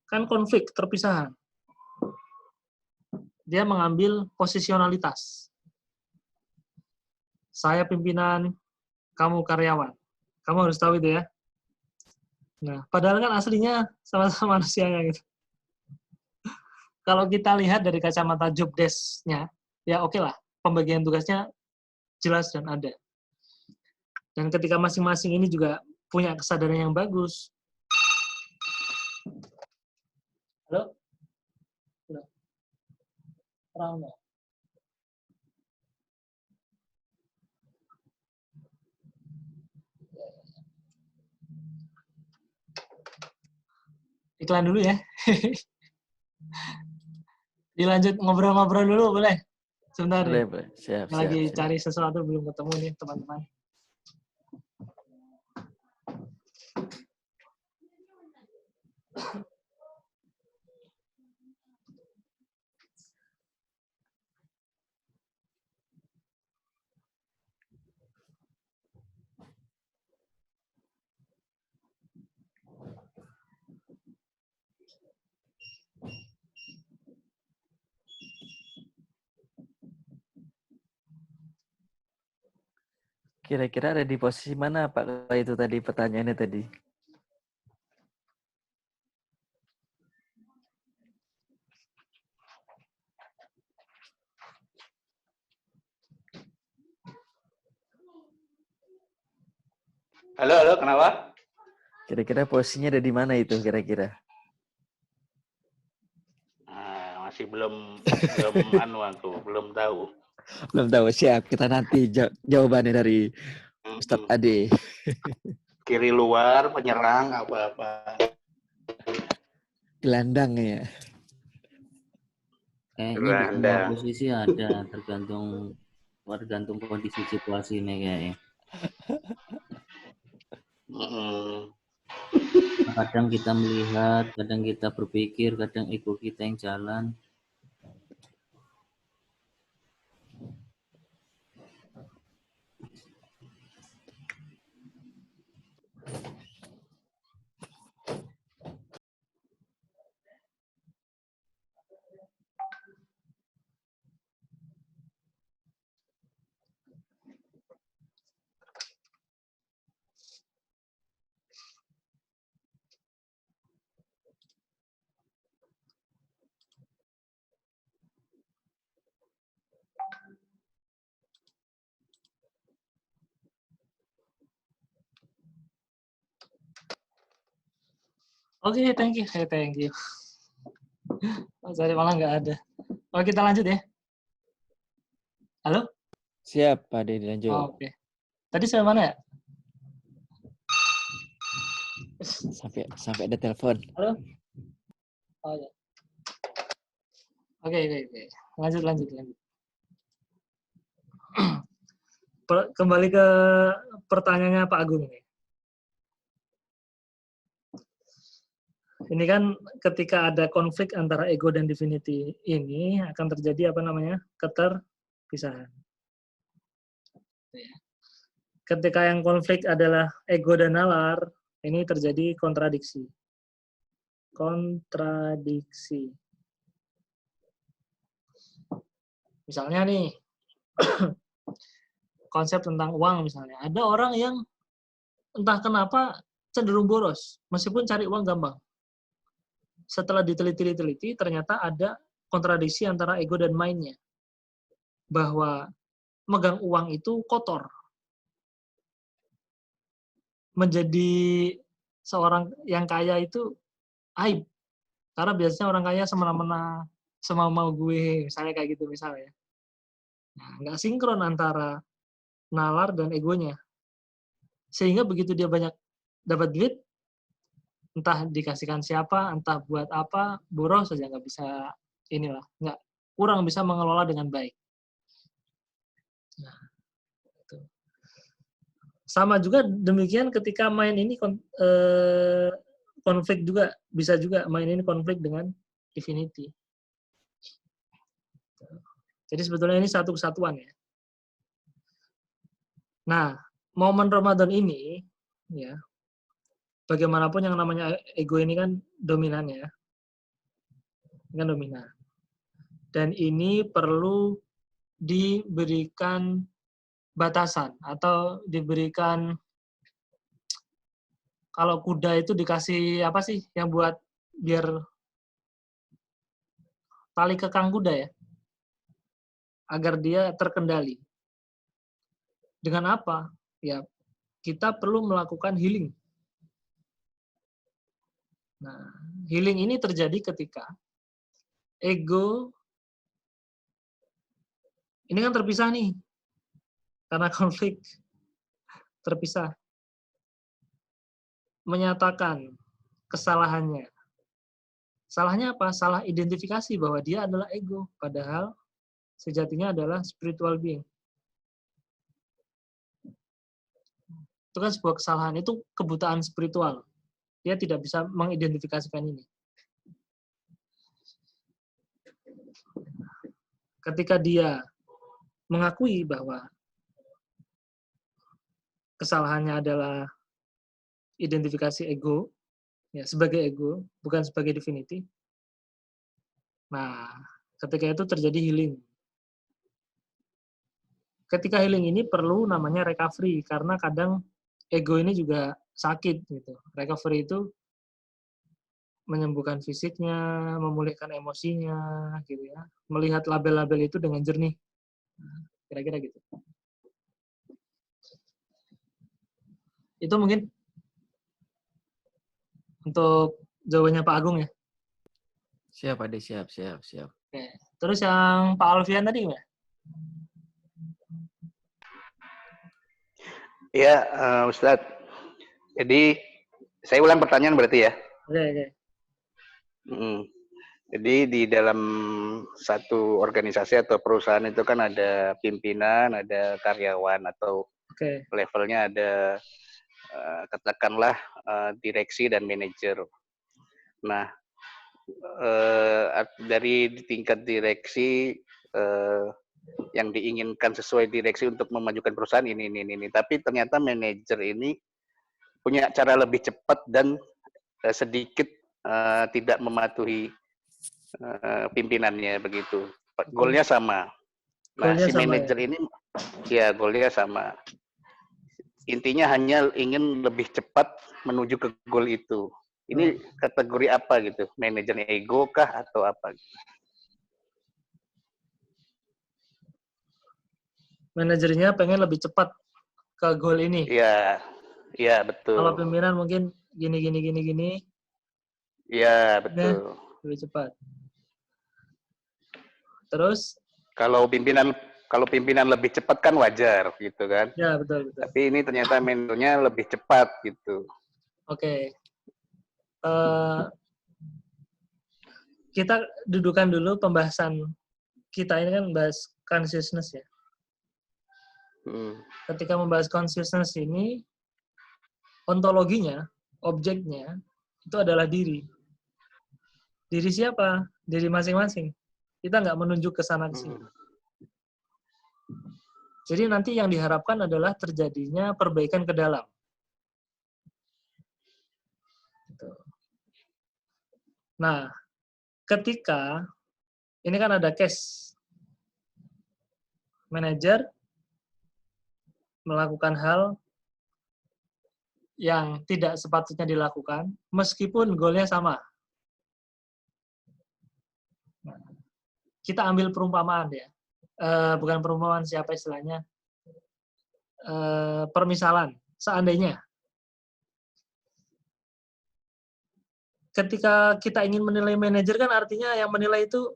Kan konflik, terpisahan. Dia mengambil posisionalitas. Saya pimpinan, kamu karyawan. Kamu harus tahu itu ya. Nah, padahal kan aslinya sama-sama manusianya gitu. Kalau kita lihat dari kacamata job desk-nya, ya oke lah, pembagian tugasnya jelas dan ada. Dan ketika masing-masing ini juga punya kesadaran yang bagus. Halo? Halo? Terang nggak? Iklan dulu ya. Dilanjut ngobrol-ngobrol dulu boleh? Sebentar nih. Boleh. Siap. Lagi cari sesuatu belum ketemu nih teman-teman. Kira-kira ada di posisi mana Pak kalau itu tadi pertanyaannya tadi? Halo, kenapa? Kira-kira posisinya ada di mana itu kira-kira? Masih belum belum tahu. Belum tahu, siap. Kita nanti jawabannya dari Ustadz Ade. Kiri luar, penyerang, apa-apa. Gelandang ya. Kayaknya di semua posisi ada, tergantung kondisi situasi ini kayaknya. Kadang kita melihat, kadang kita berpikir, kadang ego kita yang jalan. Oke, thank you. Sorry, malah nggak ada. Oke, kita lanjut ya. Halo? Siap, Pak Ade, dilanjut. Oke. Tadi saya mana ya? Sampai ada telepon. Halo? Oh ya. Oke. Lanjut. Kembali ke pertanyaannya Pak Agung ini. Ini kan ketika ada konflik antara ego dan divinity ini akan terjadi keterpisahan. Ketika yang konflik adalah ego dan nalar, ini terjadi kontradiksi. Misalnya nih, konsep tentang uang misalnya. Ada orang yang entah kenapa cenderung boros, meskipun cari uang gampang. Setelah diteliti, ternyata ada kontradiksi antara ego dan mind-nya. Bahwa megang uang itu kotor. Menjadi seorang yang kaya itu aib. Karena biasanya orang kaya semena-mena, semau-mau gue, misalnya kayak gitu misalnya. Nah, nggak sinkron antara nalar dan egonya. Sehingga begitu dia banyak dapat duit, entah dikasihkan siapa, entah buat apa, boros saja nggak bisa inilah, nggak kurang bisa mengelola dengan baik. Nah, itu. Sama juga demikian ketika main ini konflik juga, bisa juga main ini konflik dengan divinity. Jadi sebetulnya ini satu kesatuan ya. Nah, momen Ramadan ini, ya, bagaimanapun yang namanya ego ini kan dominan ya, kan dominan. Dan ini perlu diberikan batasan atau diberikan, kalau kuda itu dikasih apa sih yang buat biar tali kekang kuda ya, agar dia terkendali. Dengan apa? Ya, kita perlu melakukan healing. Nah, healing ini terjadi ketika ego ini kan terpisah nih, karena konflik terpisah. Menyatakan kesalahannya. Salahnya apa? Salah identifikasi bahwa dia adalah ego, padahal sejatinya adalah spiritual being. Itu kan sebuah kesalahan, itu kebutaan spiritual. Dia tidak bisa mengidentifikasikan ini. Ketika dia mengakui bahwa kesalahannya adalah identifikasi ego, ya sebagai ego, bukan sebagai divinity. Nah, ketika itu terjadi healing. Ketika healing ini perlu namanya recovery, karena kadang ego ini juga sakit gitu. Recovery itu menyembuhkan fisiknya, memulihkan emosinya, gitu ya. Melihat label-label itu dengan jernih. Kira-kira gitu. Itu mungkin untuk jawabannya Pak Agung ya. Siap, Ade, siap. Oke. Terus yang Pak Alfian tadi gimana? Ya, Ustadz. Jadi, saya ulang pertanyaan berarti ya. Oke. Jadi di dalam satu organisasi atau perusahaan itu kan ada pimpinan, ada karyawan, atau levelnya ada katakanlah direksi dan manajer. Nah, dari tingkat direksi yang diinginkan sesuai direksi untuk memajukan perusahaan ini. Tapi ternyata manajer ini punya cara lebih cepat dan sedikit tidak mematuhi pimpinannya begitu. Goalnya sama. Nah, si manajer ini ya goalnya sama. Intinya hanya ingin lebih cepat menuju ke goal itu. Ini kategori apa gitu? Manajernya ego kah atau apa? Manajernya pengen lebih cepat ke goal ini. Iya betul. Kalau pimpinan mungkin gini. Iya betul. Lebih cepat. Terus? Kalau pimpinan lebih cepat kan wajar gitu kan? Ya betul. Tapi ini ternyata manajernya lebih cepat gitu. Oke. Kita dudukan dulu pembahasan kita ini kan bahas consciousness ya. Ketika membahas consciousness ini, ontologinya, objeknya, itu adalah diri. Diri siapa? Diri masing-masing. Kita nggak menunjuk ke sana ke sini. Jadi nanti yang diharapkan adalah terjadinya perbaikan ke dalam. Nah, ketika ini kan ada case manajer melakukan hal yang tidak sepatutnya dilakukan, meskipun goalnya sama. Nah, kita ambil perumpamaan ya. Bukan perumpamaan, siapa istilahnya. Permisalan, seandainya ketika kita ingin menilai manajer kan artinya yang menilai itu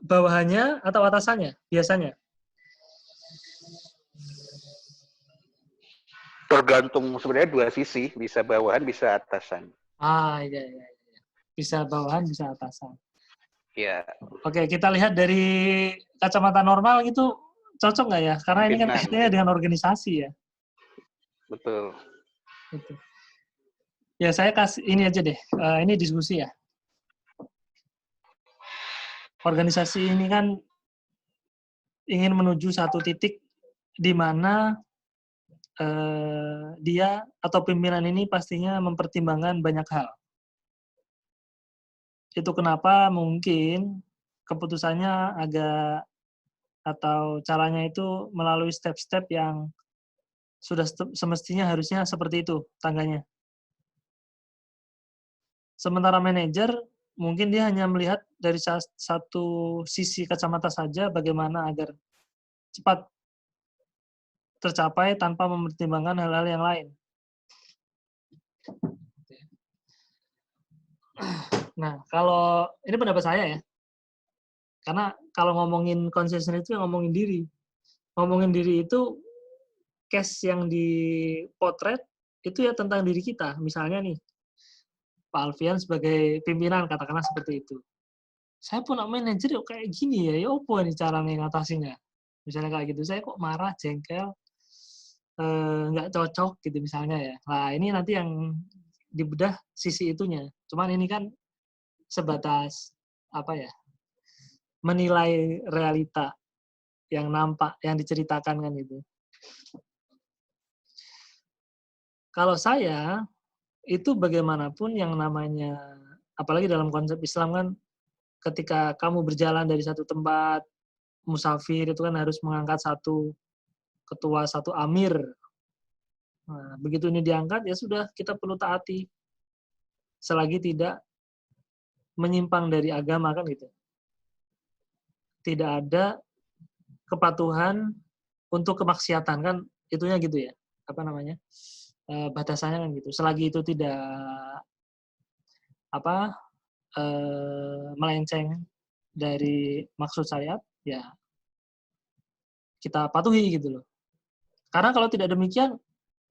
bawahannya atau atasannya biasanya. Tergantung, sebenarnya dua sisi, bisa bawahan, bisa atasan. Iya. Bisa bawahan, bisa atasan. Ya. Oke, kita lihat dari kacamata normal gitu cocok nggak ya? Karena ini kan kaitannya dengan organisasi ya. Betul. Gitu. Ya, saya kasih ini aja deh. Ini diskusi ya. Organisasi ini kan ingin menuju satu titik di mana dia atau pimpinan ini pastinya mempertimbangkan banyak hal. Itu kenapa mungkin keputusannya agak atau caranya itu melalui step-step yang sudah semestinya harusnya seperti itu tangganya. Sementara manajer mungkin dia hanya melihat dari satu sisi kacamata saja bagaimana agar cepat tercapai tanpa mempertimbangkan hal-hal yang lain. Nah, kalau ini pendapat saya ya. Karena kalau ngomongin concession itu ngomongin diri. Ngomongin diri itu case yang dipotret itu ya tentang diri kita. Misalnya nih, Pak Alfian sebagai pimpinan, katakanlah seperti itu. Saya pun manajer yuk kayak gini ya apa nih cara ngatasinya? Misalnya kayak gitu, saya kok marah, jengkel, nggak cocok gitu misalnya ya. Nah, ini nanti yang dibedah sisi itunya. Cuman ini kan sebatas apa ya? Menilai realita yang nampak, yang diceritakan kan itu. Kalau saya, itu bagaimanapun yang namanya, apalagi dalam konsep Islam kan, ketika kamu berjalan dari satu tempat, musafir itu kan harus mengangkat satu ketua, satu amir. Nah, begitu ini diangkat, ya sudah, kita perlu taati. Selagi tidak menyimpang dari agama kan gitu. Tidak ada kepatuhan untuk kemaksiatan kan, itunya gitu ya. Apa namanya? Batasannya kan gitu. Selagi itu tidak melenceng dari maksud syariat, ya kita patuhi gitu loh. Karena kalau tidak demikian,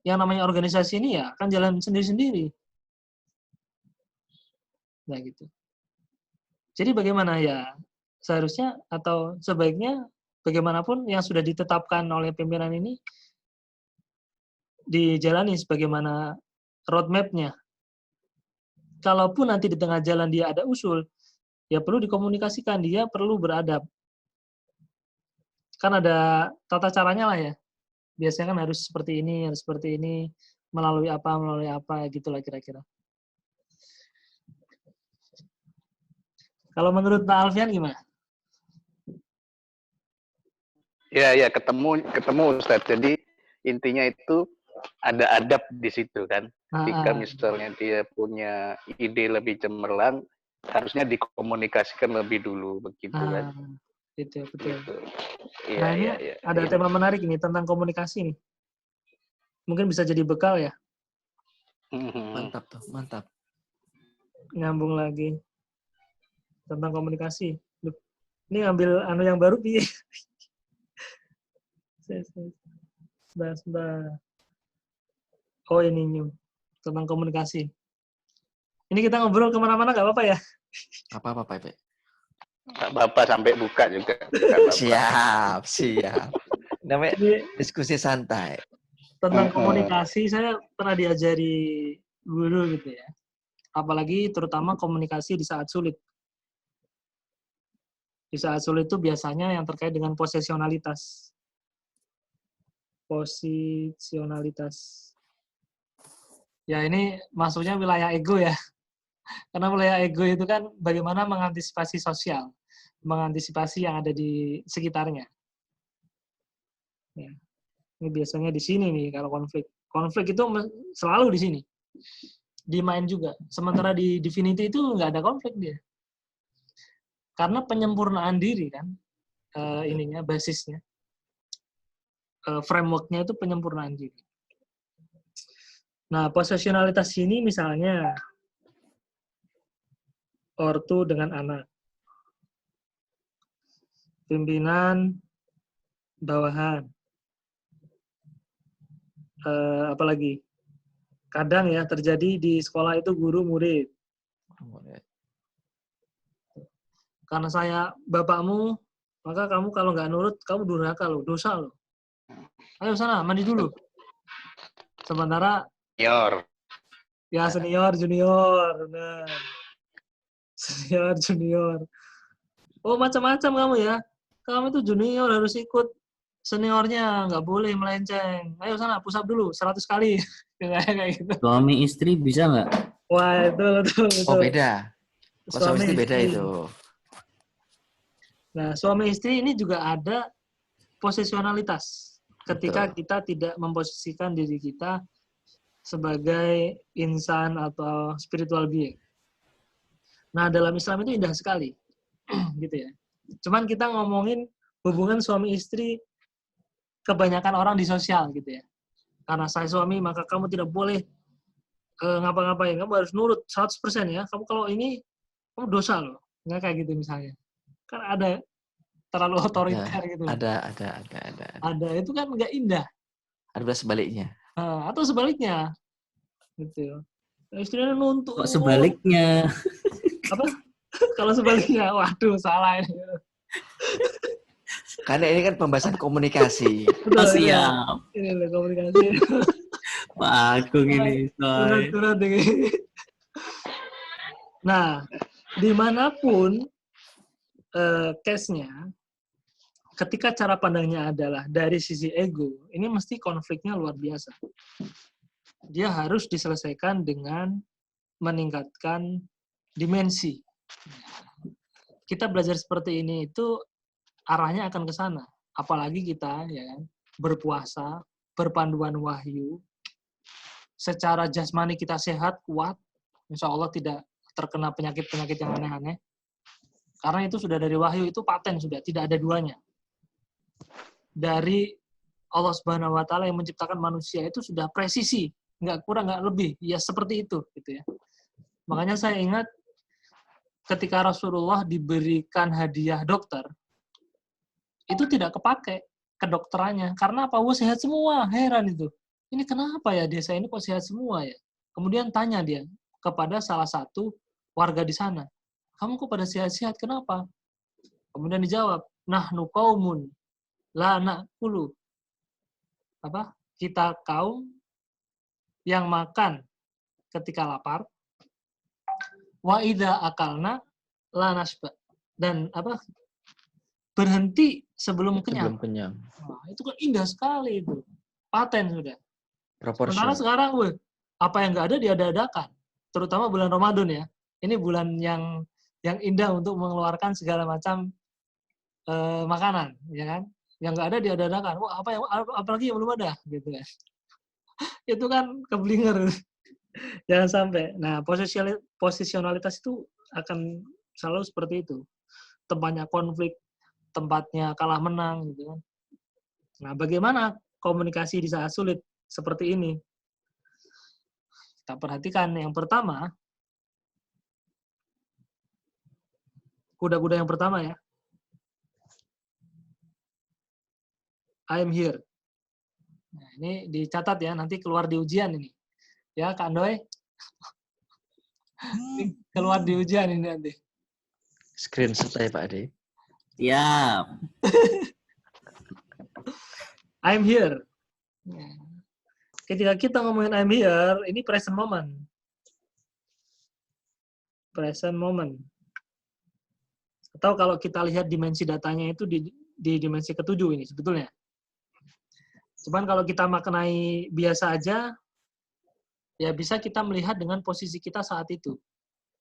yang namanya organisasi ini ya akan jalan sendiri-sendiri. Nah gitu. Jadi bagaimana ya? Seharusnya atau sebaiknya bagaimanapun yang sudah ditetapkan oleh pimpinan ini dijalani sebagaimana roadmap-nya. Kalaupun nanti di tengah jalan dia ada usul, ya perlu dikomunikasikan, dia perlu beradab. Kan ada tata caranya lah ya. Biasanya kan harus seperti ini, melalui apa, gitulah kira-kira. Kalau menurut Pak Alfian gimana? Ya, ketemu Ustaz. Jadi intinya itu ada adab di situ kan. Ketika misalnya dia punya ide lebih cemerlang, harusnya dikomunikasikan lebih dulu begitu kan. Itu betul. Gitu. Nah, ini ada tema menarik ini tentang komunikasi nih. Mungkin bisa jadi bekal ya. Mantap tuh, mantap. Nyambung lagi tentang komunikasi. Ini ngambil yang baru piye? Sebentar. Oh ini new tentang komunikasi. Ini kita ngobrol kemana-mana nggak apa-apa ya? Apa-apa, Pak. Nggak apa-apa sampai buka juga. Siap. Namanya diskusi santai. Tentang komunikasi saya pernah diajari guru gitu ya. Apalagi terutama komunikasi di saat sulit. Di saat sulit itu biasanya yang terkait dengan posisionalitas. Ya ini maksudnya wilayah ego ya. Karena wilayah ego itu kan bagaimana mengantisipasi sosial. Mengantisipasi yang ada di sekitarnya. Ya. Ini biasanya di sini nih kalau konflik. Konflik itu selalu di sini. Di main juga. Sementara di Divinity itu nggak ada konflik dia. Karena penyempurnaan diri kan, ininya basisnya, frameworknya itu penyempurnaan diri. Nah, posesionalitas ini misalnya ortu dengan anak, pimpinan, bawahan, apalagi kadang ya terjadi di sekolah itu guru murid. Karena saya bapakmu, maka kamu kalau nggak nurut, kamu durhaka loh, dosa loh. Ayo sana, mandi dulu. Sementara Senior. ya senior, junior, nah. Senior, junior. Oh macam-macam kamu ya. Kamu itu junior harus ikut seniornya, nggak boleh melenceng. Ayo sana, push up dulu, 100 kali. Kayak gitu. Suami istri bisa nggak? Wah itu. Oh beda. Kalau suami istri beda itu. Nah, suami istri ini juga ada posisionalitas. Ketika Betul. kita tidak memposisikan diri kita sebagai insan atau spiritual being. Nah, dalam Islam itu indah sekali. Gitu ya. Cuman kita ngomongin hubungan suami istri kebanyakan orang di sosial gitu ya. Karena saya suami, maka kamu tidak boleh ngapa-ngapain. Kamu harus nurut 100% ya. Kamu kalau ini, kamu dosa loh. Nggak kayak gitu misalnya. Kan ada terlalu otoriter gitu. Ada. Ada, itu kan nggak indah. Ada sebaliknya. Atau sebaliknya. Gitu. Istrinya nuntut. Kok sebaliknya? Apa? Kalau sebaliknya, waduh salah ini. Karena ini kan pembahasan komunikasi. Oh, siap. Ini loh komunikasi. Pak Agung ini. Surat ini. Nah, dimanapun case-nya, ketika cara pandangnya adalah dari sisi ego, ini mesti konfliknya luar biasa. Dia harus diselesaikan dengan meningkatkan dimensi. Kita belajar seperti ini itu arahnya akan ke sana. Apalagi kita ya kan, berpuasa, berpanduan wahyu, secara jasmani kita sehat, kuat, insya Allah tidak terkena penyakit-penyakit yang aneh-aneh. Karena itu sudah dari wahyu, itu paten sudah, tidak ada duanya. Dari Allah Subhanahu wa Ta'ala yang menciptakan manusia itu sudah presisi, nggak kurang, nggak lebih, ya seperti itu, gitu ya. Makanya saya ingat ketika Rasulullah diberikan hadiah dokter, itu tidak kepake kedokterannya. Karena apa? Wah, sehat semua, heran itu. Ini kenapa ya desa ini kok sehat semua ya? Kemudian tanya dia kepada salah satu warga di sana, kamu kok pada sehat-sehat, kenapa? Kemudian dijawab, nahnu qaumun la na'kulu. Apa? Kita kaum yang makan ketika lapar, wa idza akalna la nasba. Dan apa? Berhenti sebelum kenyang. Sebelum kenyang. Nah, itu kan indah sekali itu. Paten sudah. Sementara Proporsional. sekarang, apa yang nggak ada diada-adakan. Terutama bulan Ramadan ya. Ini bulan yang indah untuk mengeluarkan segala macam makanan, ya kan? Yang nggak ada diada-adakan. Wah, apalagi yang belum ada, gitu ya. Itu kan keblinger. Jangan sampai. Nah, posisionalitas itu akan selalu seperti itu. Tempatnya konflik, tempatnya kalah menang, gitu kan. Nah, bagaimana komunikasi di saat sulit seperti ini? Kita perhatikan yang pertama, kuda-kuda yang pertama ya. I'm here. Nah, ini dicatat ya, nanti keluar di ujian ini. Ya, Kak Andoy. Keluar di ujian ini nanti. Screenshot saya Pak Ade. Siap. I'm here. Ketika kita ngomongin I'm here, ini present moment. Present moment. Atau kalau kita lihat dimensi datanya itu di dimensi ketujuh ini sebetulnya. Cuman kalau kita maknai biasa aja, ya bisa kita melihat dengan posisi kita saat itu.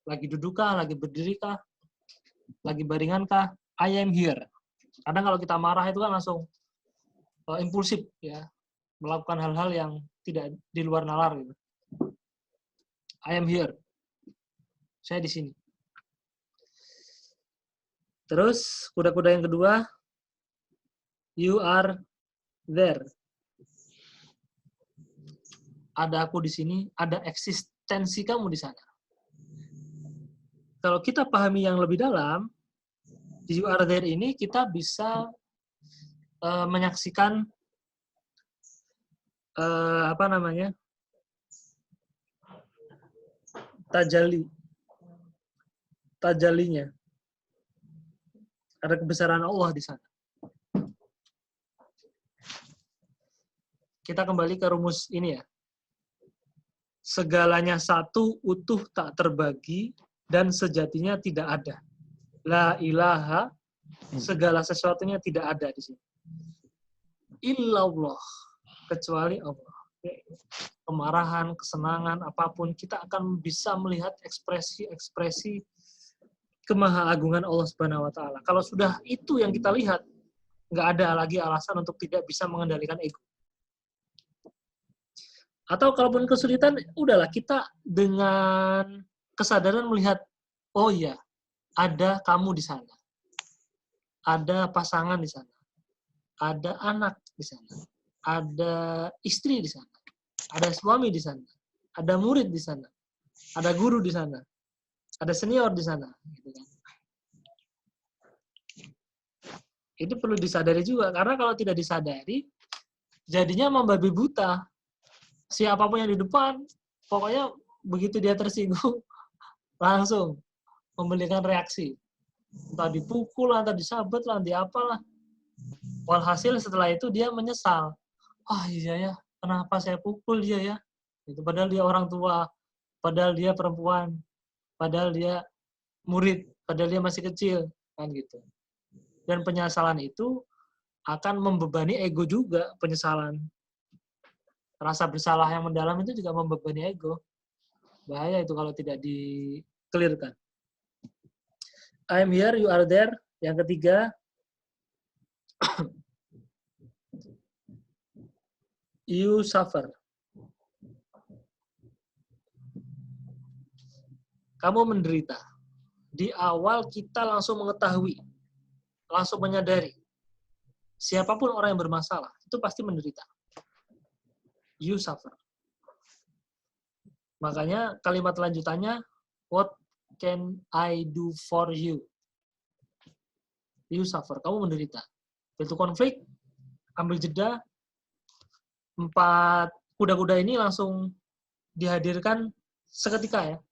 Lagi dudukkah, lagi berdirikah, lagi baringankah, I am here. Kadang kalau kita marah itu kan langsung impulsif ya, melakukan hal-hal yang tidak di luar nalar gitu. I am here. Saya di sini. Terus kuda-kuda yang kedua, you are there. Ada aku di sini, ada eksistensi kamu di sana. Kalau kita pahami yang lebih dalam, you are there ini kita bisa menyaksikan tajalinya. Ada kebesaran Allah di sana. Kita kembali ke rumus ini ya. Segalanya satu, utuh, tak terbagi, dan sejatinya tidak ada. La ilaha, segala sesuatunya tidak ada di sini. Illallah, kecuali Allah. Kemarahan, kesenangan, apapun, kita akan bisa melihat ekspresi-ekspresi kemahaagungan Allah Subhanahu wa Ta'ala. Kalau sudah itu yang kita lihat, nggak ada lagi alasan untuk tidak bisa mengendalikan ego. Atau kalaupun kesulitan, udahlah kita dengan kesadaran melihat, oh iya, ada kamu di sana, ada pasangan di sana, ada anak di sana, ada istri di sana, ada suami di sana, ada murid di sana, ada guru di sana, ada senior di sana. Gitu kan. Itu perlu disadari juga, karena kalau tidak disadari, jadinya membabi buta. Siapapun yang di depan, pokoknya begitu dia tersinggung, langsung memberikan reaksi. Entah dipukul, entah disabet, entah apalah. Walhasil setelah itu dia menyesal. Ah iya ya, kenapa saya pukul dia ya? Itu padahal dia orang tua, padahal dia perempuan, padahal dia murid, padahal dia masih kecil, kan gitu. Dan penyesalan itu akan membebani ego juga, penyesalan. Rasa bersalah yang mendalam itu juga membebani ego. Bahaya itu kalau tidak di-clearkan. I'm here, you are there. Yang ketiga, you suffer. Kamu menderita. Di awal kita langsung mengetahui, langsung menyadari, siapapun orang yang bermasalah, itu pasti menderita. You suffer. Makanya kalimat lanjutannya, what can I do for you? You suffer. Kamu menderita. Itu konflik, ambil jeda, 4 kuda-kuda ini langsung dihadirkan seketika ya.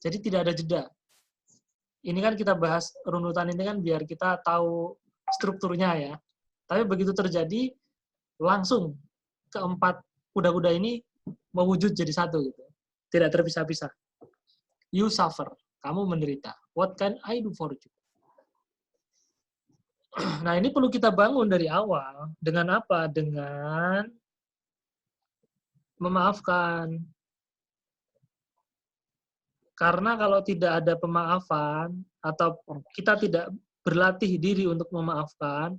Jadi tidak ada jeda. Ini kan kita bahas runutan ini kan biar kita tahu strukturnya ya. Tapi begitu terjadi, langsung keempat kuda-kuda ini mewujud jadi satu gitu. Tidak terpisah-pisah. You suffer. Kamu menderita. What can I do for you? Nah, ini perlu kita bangun dari awal. Dengan apa? Dengan memaafkan. Karena kalau tidak ada pemaafan, atau kita tidak berlatih diri untuk memaafkan,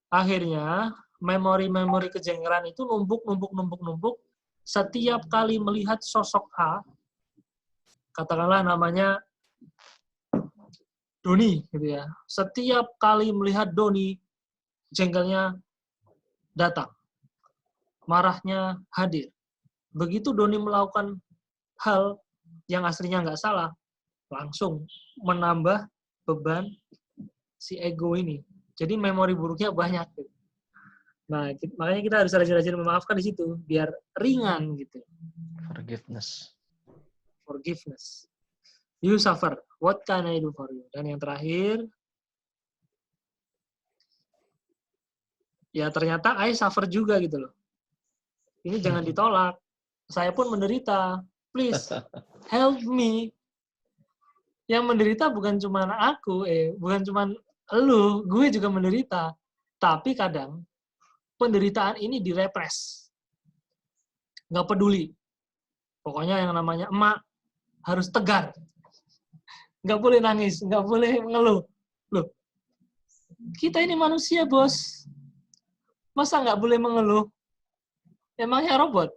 akhirnya memori-memori kejengkelan itu numpuk. Setiap kali melihat sosok A, katakanlah namanya Doni, gitu ya. Setiap kali melihat Doni, jengkelnya datang, marahnya hadir. Begitu Doni melakukan hal yang aslinya nggak salah, langsung menambah beban si ego ini. Jadi memori buruknya banyak. Gitu. Nah, makanya kita harus rajin-rajin memaafkan di situ, biar ringan gitu. Forgiveness. You suffer. What can I do for you? Dan yang terakhir, ya ternyata I suffer juga gitu loh. Ini jangan ditolak. Saya pun menderita. Please, help me. Yang menderita bukan cuma aku, bukan cuma lu, gue juga menderita. Tapi kadang, penderitaan ini direpres. Nggak peduli. Pokoknya yang namanya emak harus tegar. Nggak boleh nangis, nggak boleh mengeluh. Loh, kita ini manusia, bos. Masa nggak boleh mengeluh? Emangnya robot?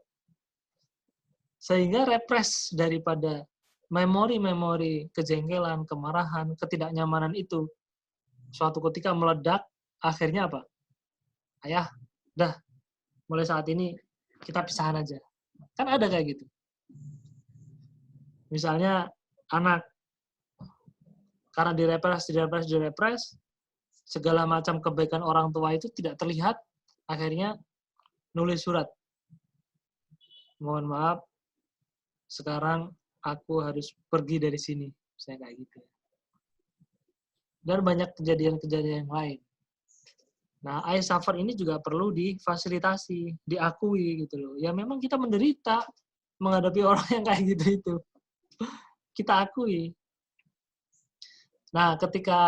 Sehingga repres daripada memori-memori kejengkelan, kemarahan, ketidaknyamanan itu suatu ketika meledak, akhirnya apa? Ayah, dah, mulai saat ini kita pisahan aja. Kan ada kayak gitu. Misalnya anak, karena direpres, segala macam kebaikan orang tua itu tidak terlihat, akhirnya nulis surat. Mohon maaf, sekarang aku harus pergi dari sini. Saya kayak gitu. Dan banyak kejadian-kejadian yang lain. Nah, I suffer ini juga perlu difasilitasi, diakui gitu loh. Ya memang kita menderita menghadapi orang yang kayak gitu itu. Kita akui. Nah, ketika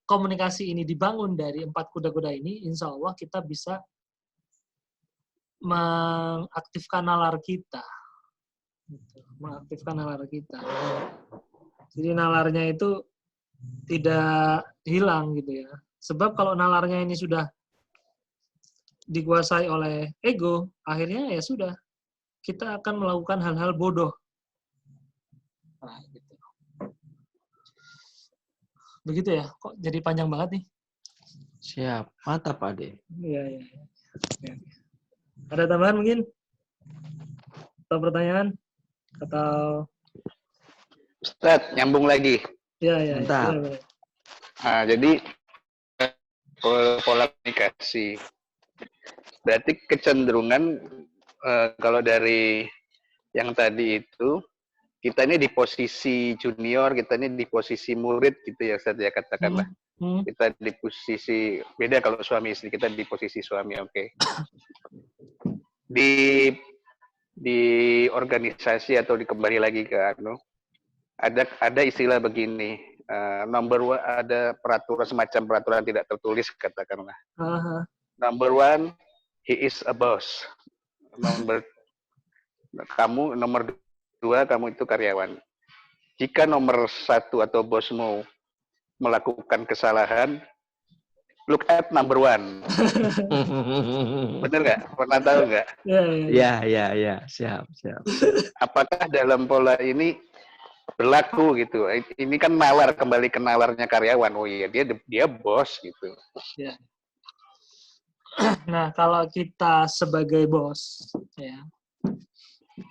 komunikasi ini dibangun dari 4 kuda-kuda ini, insya Allah kita bisa mengaktifkan nalar kita. Mengaktifkan nalar kita. Jadi nalarnya itu tidak hilang gitu ya. Sebab kalau nalarnya ini sudah dikuasai oleh ego, akhirnya ya sudah, kita akan melakukan hal-hal bodoh. Nah, gitu. Begitu ya, kok jadi panjang banget nih? Siap, mantap Pak Ade. Iya. Ada tambahan mungkin? Atau pertanyaan? Atau... Ustaz, nyambung lagi. Iya. Mantap. Boleh. Nah, jadi pola komunikasi. Berarti kecenderungan kalau dari yang tadi itu, kita ini di posisi junior, kita ini di posisi murid gitu ya, Ustaz ya, katakanlah. Kita di posisi, beda kalau suami istri, kita di posisi suami, oke. Di organisasi atau kembali lagi ke ada istilah begini, number one, ada peraturan, semacam peraturan tidak tertulis katakanlah. Number one, he is a boss. Nomor 2, kamu itu karyawan. Jika nomor 1 atau bosmu melakukan kesalahan, look at number 1. Bener nggak? Pernah tahu nggak? Ya. Siap. Apakah dalam pola ini berlaku gitu? Ini kan nalar, kembali ke nalarnya karyawan. Oh iya, dia bos gitu. Ya. Nah, kalau kita sebagai bos, ya,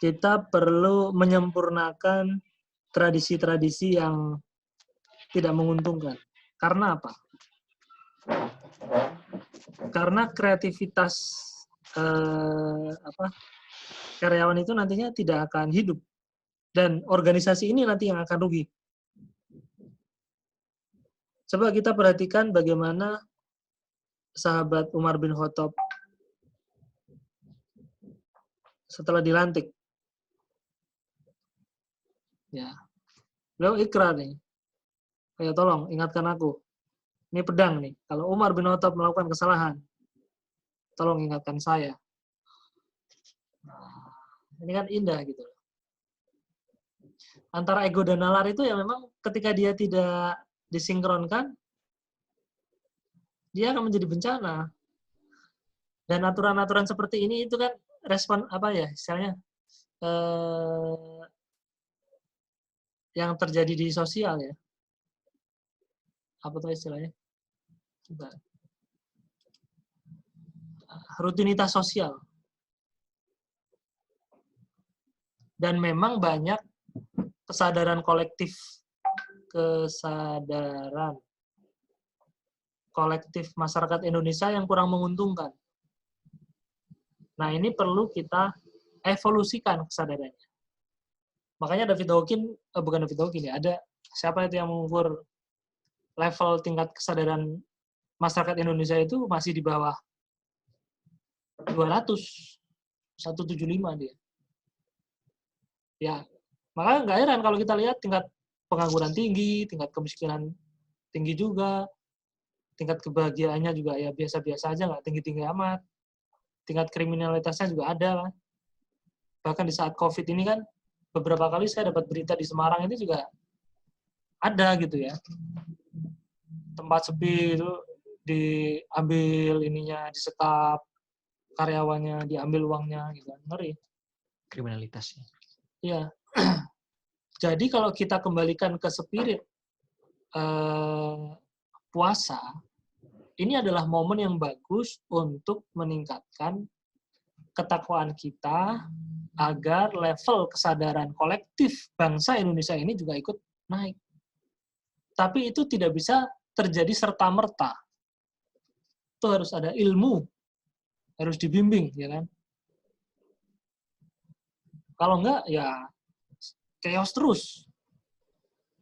kita perlu menyempurnakan tradisi-tradisi yang tidak menguntungkan. Karena apa? Karena kreativitas karyawan itu nantinya tidak akan hidup, dan organisasi ini nanti yang akan rugi. Coba kita perhatikan bagaimana sahabat Umar bin Khattab setelah dilantik. Ya. Beliau ikrar nih. Ayo tolong ingatkan aku. Ini pedang nih. Kalau Umar bin Khattab melakukan kesalahan, tolong ingatkan saya. Nah, ini kan indah gitu. Antara ego dan nalar itu ya memang ketika dia tidak disinkronkan, dia akan menjadi bencana. Dan aturan-aturan seperti ini itu kan respon apa ya, misalnya yang terjadi di sosial ya. Apa tuh istilahnya? Coba. Rutinitas sosial. Dan memang banyak kesadaran kolektif masyarakat Indonesia yang kurang menguntungkan. Nah, ini perlu kita evolusikan kesadarannya. Makanya David Hawkins ya, ada siapa itu yang mengukur level tingkat kesadaran masyarakat Indonesia itu masih di bawah 200, 175 dia. Ya, makanya nggak heran kalau kita lihat tingkat pengangguran tinggi, tingkat kemiskinan tinggi juga, tingkat kebahagiaannya juga ya biasa-biasa aja, nggak tinggi-tinggi amat. Tingkat kriminalitasnya juga ada lah. Bahkan di saat COVID ini kan, beberapa kali saya dapat berita di Semarang itu juga ada gitu ya. Tempat sepi itu diambil ininya, disekap karyawannya, diambil uangnya gitu. Ngeri. Kriminalitasnya. Iya. Jadi kalau kita kembalikan ke spirit puasa, ini adalah momen yang bagus untuk meningkatkan ketakwaan kita agar level kesadaran kolektif bangsa Indonesia ini juga ikut naik. Tapi itu tidak bisa terjadi serta-merta. Itu harus ada ilmu, harus dibimbing, ya kan? Kalau enggak, ya chaos terus.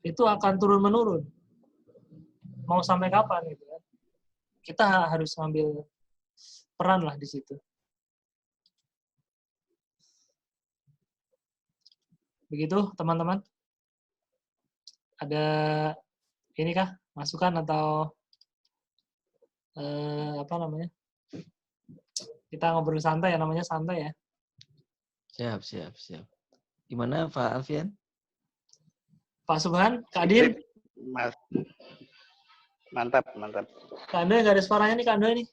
Itu akan turun-menurun. Mau sampai kapan gitu kan? Kita harus ambil peran lah di situ. Begitu, teman-teman. Ada ini kah? Masukan atau apa namanya? Kita ngobrol santai ya, namanya santai ya. Siap. Gimana Pak Alfian? Pak Subhan, Kak Din. Mantap. Kak Ando nggak ada suaranya nih, Kak Ando ini.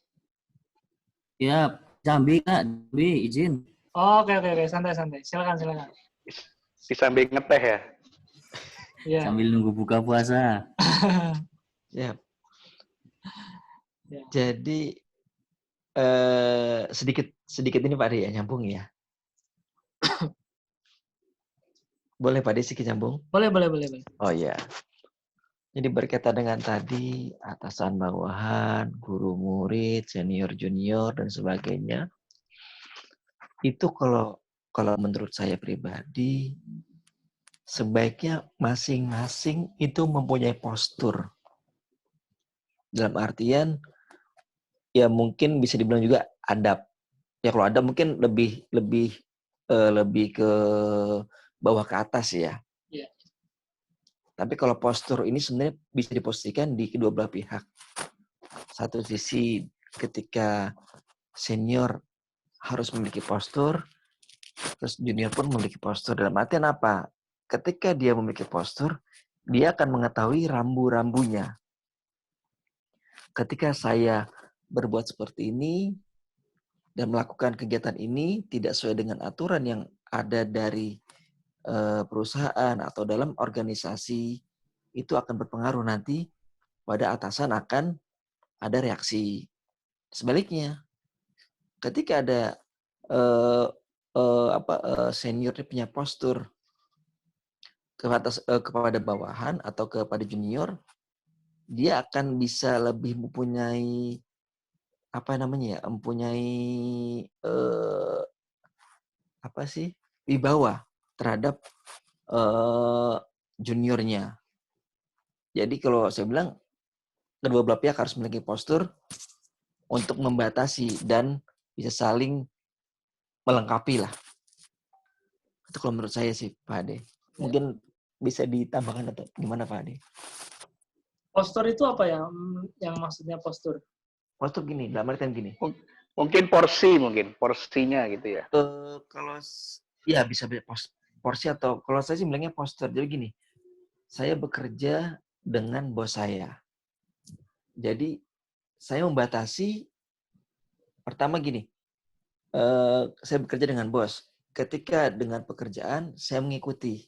Ya, Jambi Kak, Jambi izin. Oh, oke, santai. Silakan. Disambil ngeteh ya. Iya. Sambil nunggu buka puasa. Siap. Ya. Jadi sedikit ini Pak Ade ya, nyambung ya. Boleh Pak Ade sedikit nyambung? Boleh. Oh iya. Jadi berkaitan dengan tadi atasan bawahan, guru murid, senior junior dan sebagainya. Itu kalau menurut saya pribadi sebaiknya masing-masing itu mempunyai postur. Dalam artian ya mungkin bisa dibilang juga adab. Ya kalau adab mungkin lebih ke bawah ke atas ya. Iya. Tapi kalau postur ini sebenarnya bisa diposisikan di kedua belah pihak. Satu sisi ketika senior harus memiliki postur, terus junior pun memiliki postur. Dalam artian apa? Ketika dia memiliki postur, dia akan mengetahui rambu-rambunya. Ketika saya berbuat seperti ini dan melakukan kegiatan ini tidak sesuai dengan aturan yang ada dari perusahaan atau dalam organisasi, itu akan berpengaruh nanti pada atasan akan ada reaksi. Sebaliknya, ketika ada senior punya postur kepada bawahan atau kepada junior, dia akan bisa lebih mempunyai wibawa terhadap juniornya. Jadi kalau saya bilang kedua belah pihak harus memiliki postur untuk membatasi dan bisa saling melengkapi lah. Itu kalau menurut saya sih Pak Ade. Mungkin bisa ditambahkan atau gimana Pak Ade? Postur itu apa ya? Yang maksudnya postur? Postur gini, dalam artian gini. Mungkin porsinya gitu ya. Kalau ya bisa porsi atau kalau saya sih bilangnya postur. Jadi gini, saya bekerja dengan bos saya. Jadi saya membatasi pertama gini, saya bekerja dengan bos. Ketika dengan pekerjaan saya mengikuti.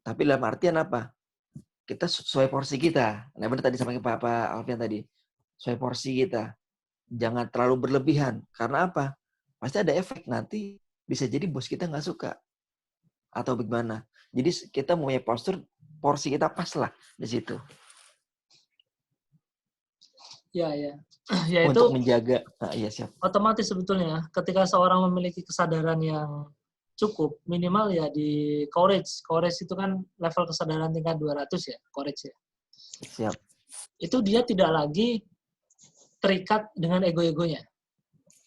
Tapi dalam artian apa? Kita sesuai porsi kita. Nah benar tadi sama Pak Alfian tadi. Sesuai porsi kita. Jangan terlalu berlebihan. Karena apa? Pasti ada efek nanti bisa jadi bos kita nggak suka. Atau bagaimana. Jadi kita mempunyai postur, porsi kita pas lah di situ. Ya. Ya untuk itu menjaga. Nah, iya siap. otomatis sebetulnya ketika seorang memiliki kesadaran yang cukup, minimal ya di courage. Courage itu kan level kesadaran tingkat 200 ya, courage ya. Siap. Itu dia tidak lagi terikat dengan ego-egonya.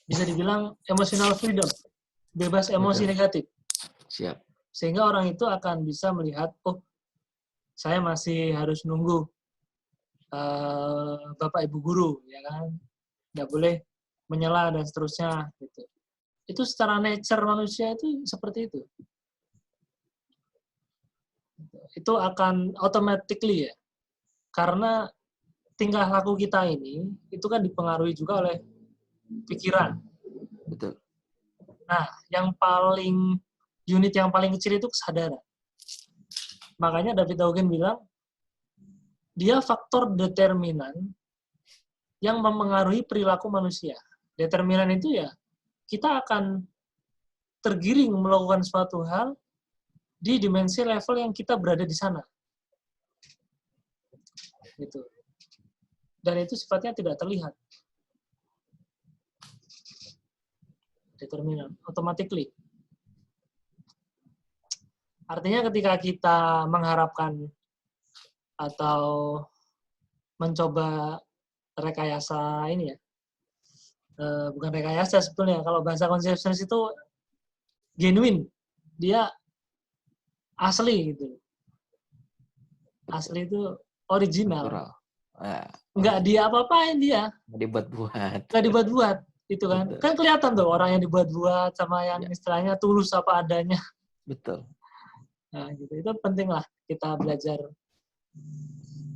Bisa dibilang emotional freedom, bebas emosi negatif. Siap. Sehingga orang itu akan bisa melihat, oh, saya masih harus nunggu Bapak Ibu guru, ya kan? Nggak boleh menyela dan seterusnya. Gitu. Itu secara nature manusia itu seperti itu. Itu akan automatically ya. Karena tingkah laku kita ini itu kan dipengaruhi juga oleh pikiran. Betul. Nah, unit yang paling kecil itu kesadaran. Makanya David Hawkins bilang, dia faktor determinan yang memengaruhi perilaku manusia. Determinan itu ya, kita akan tergiring melakukan suatu hal di dimensi level yang kita berada di sana. Gitu. Dan itu sifatnya tidak terlihat. Determinan, automatically. Artinya ketika kita mengharapkan atau mencoba rekayasa ini ya, bukan rekayasa sebetulnya, kalau bahasa konsepsionis itu genuine, dia asli gitu. Asli itu original. Natural. Nggak dia apa-apain dia. Nggak dibuat-buat. Nggak dibuat-buat. Itu kan. Betul. Kan kelihatan tuh orang yang dibuat-buat sama yang istilahnya tulus apa adanya. Betul. Nah, gitu. Itu penting lah kita belajar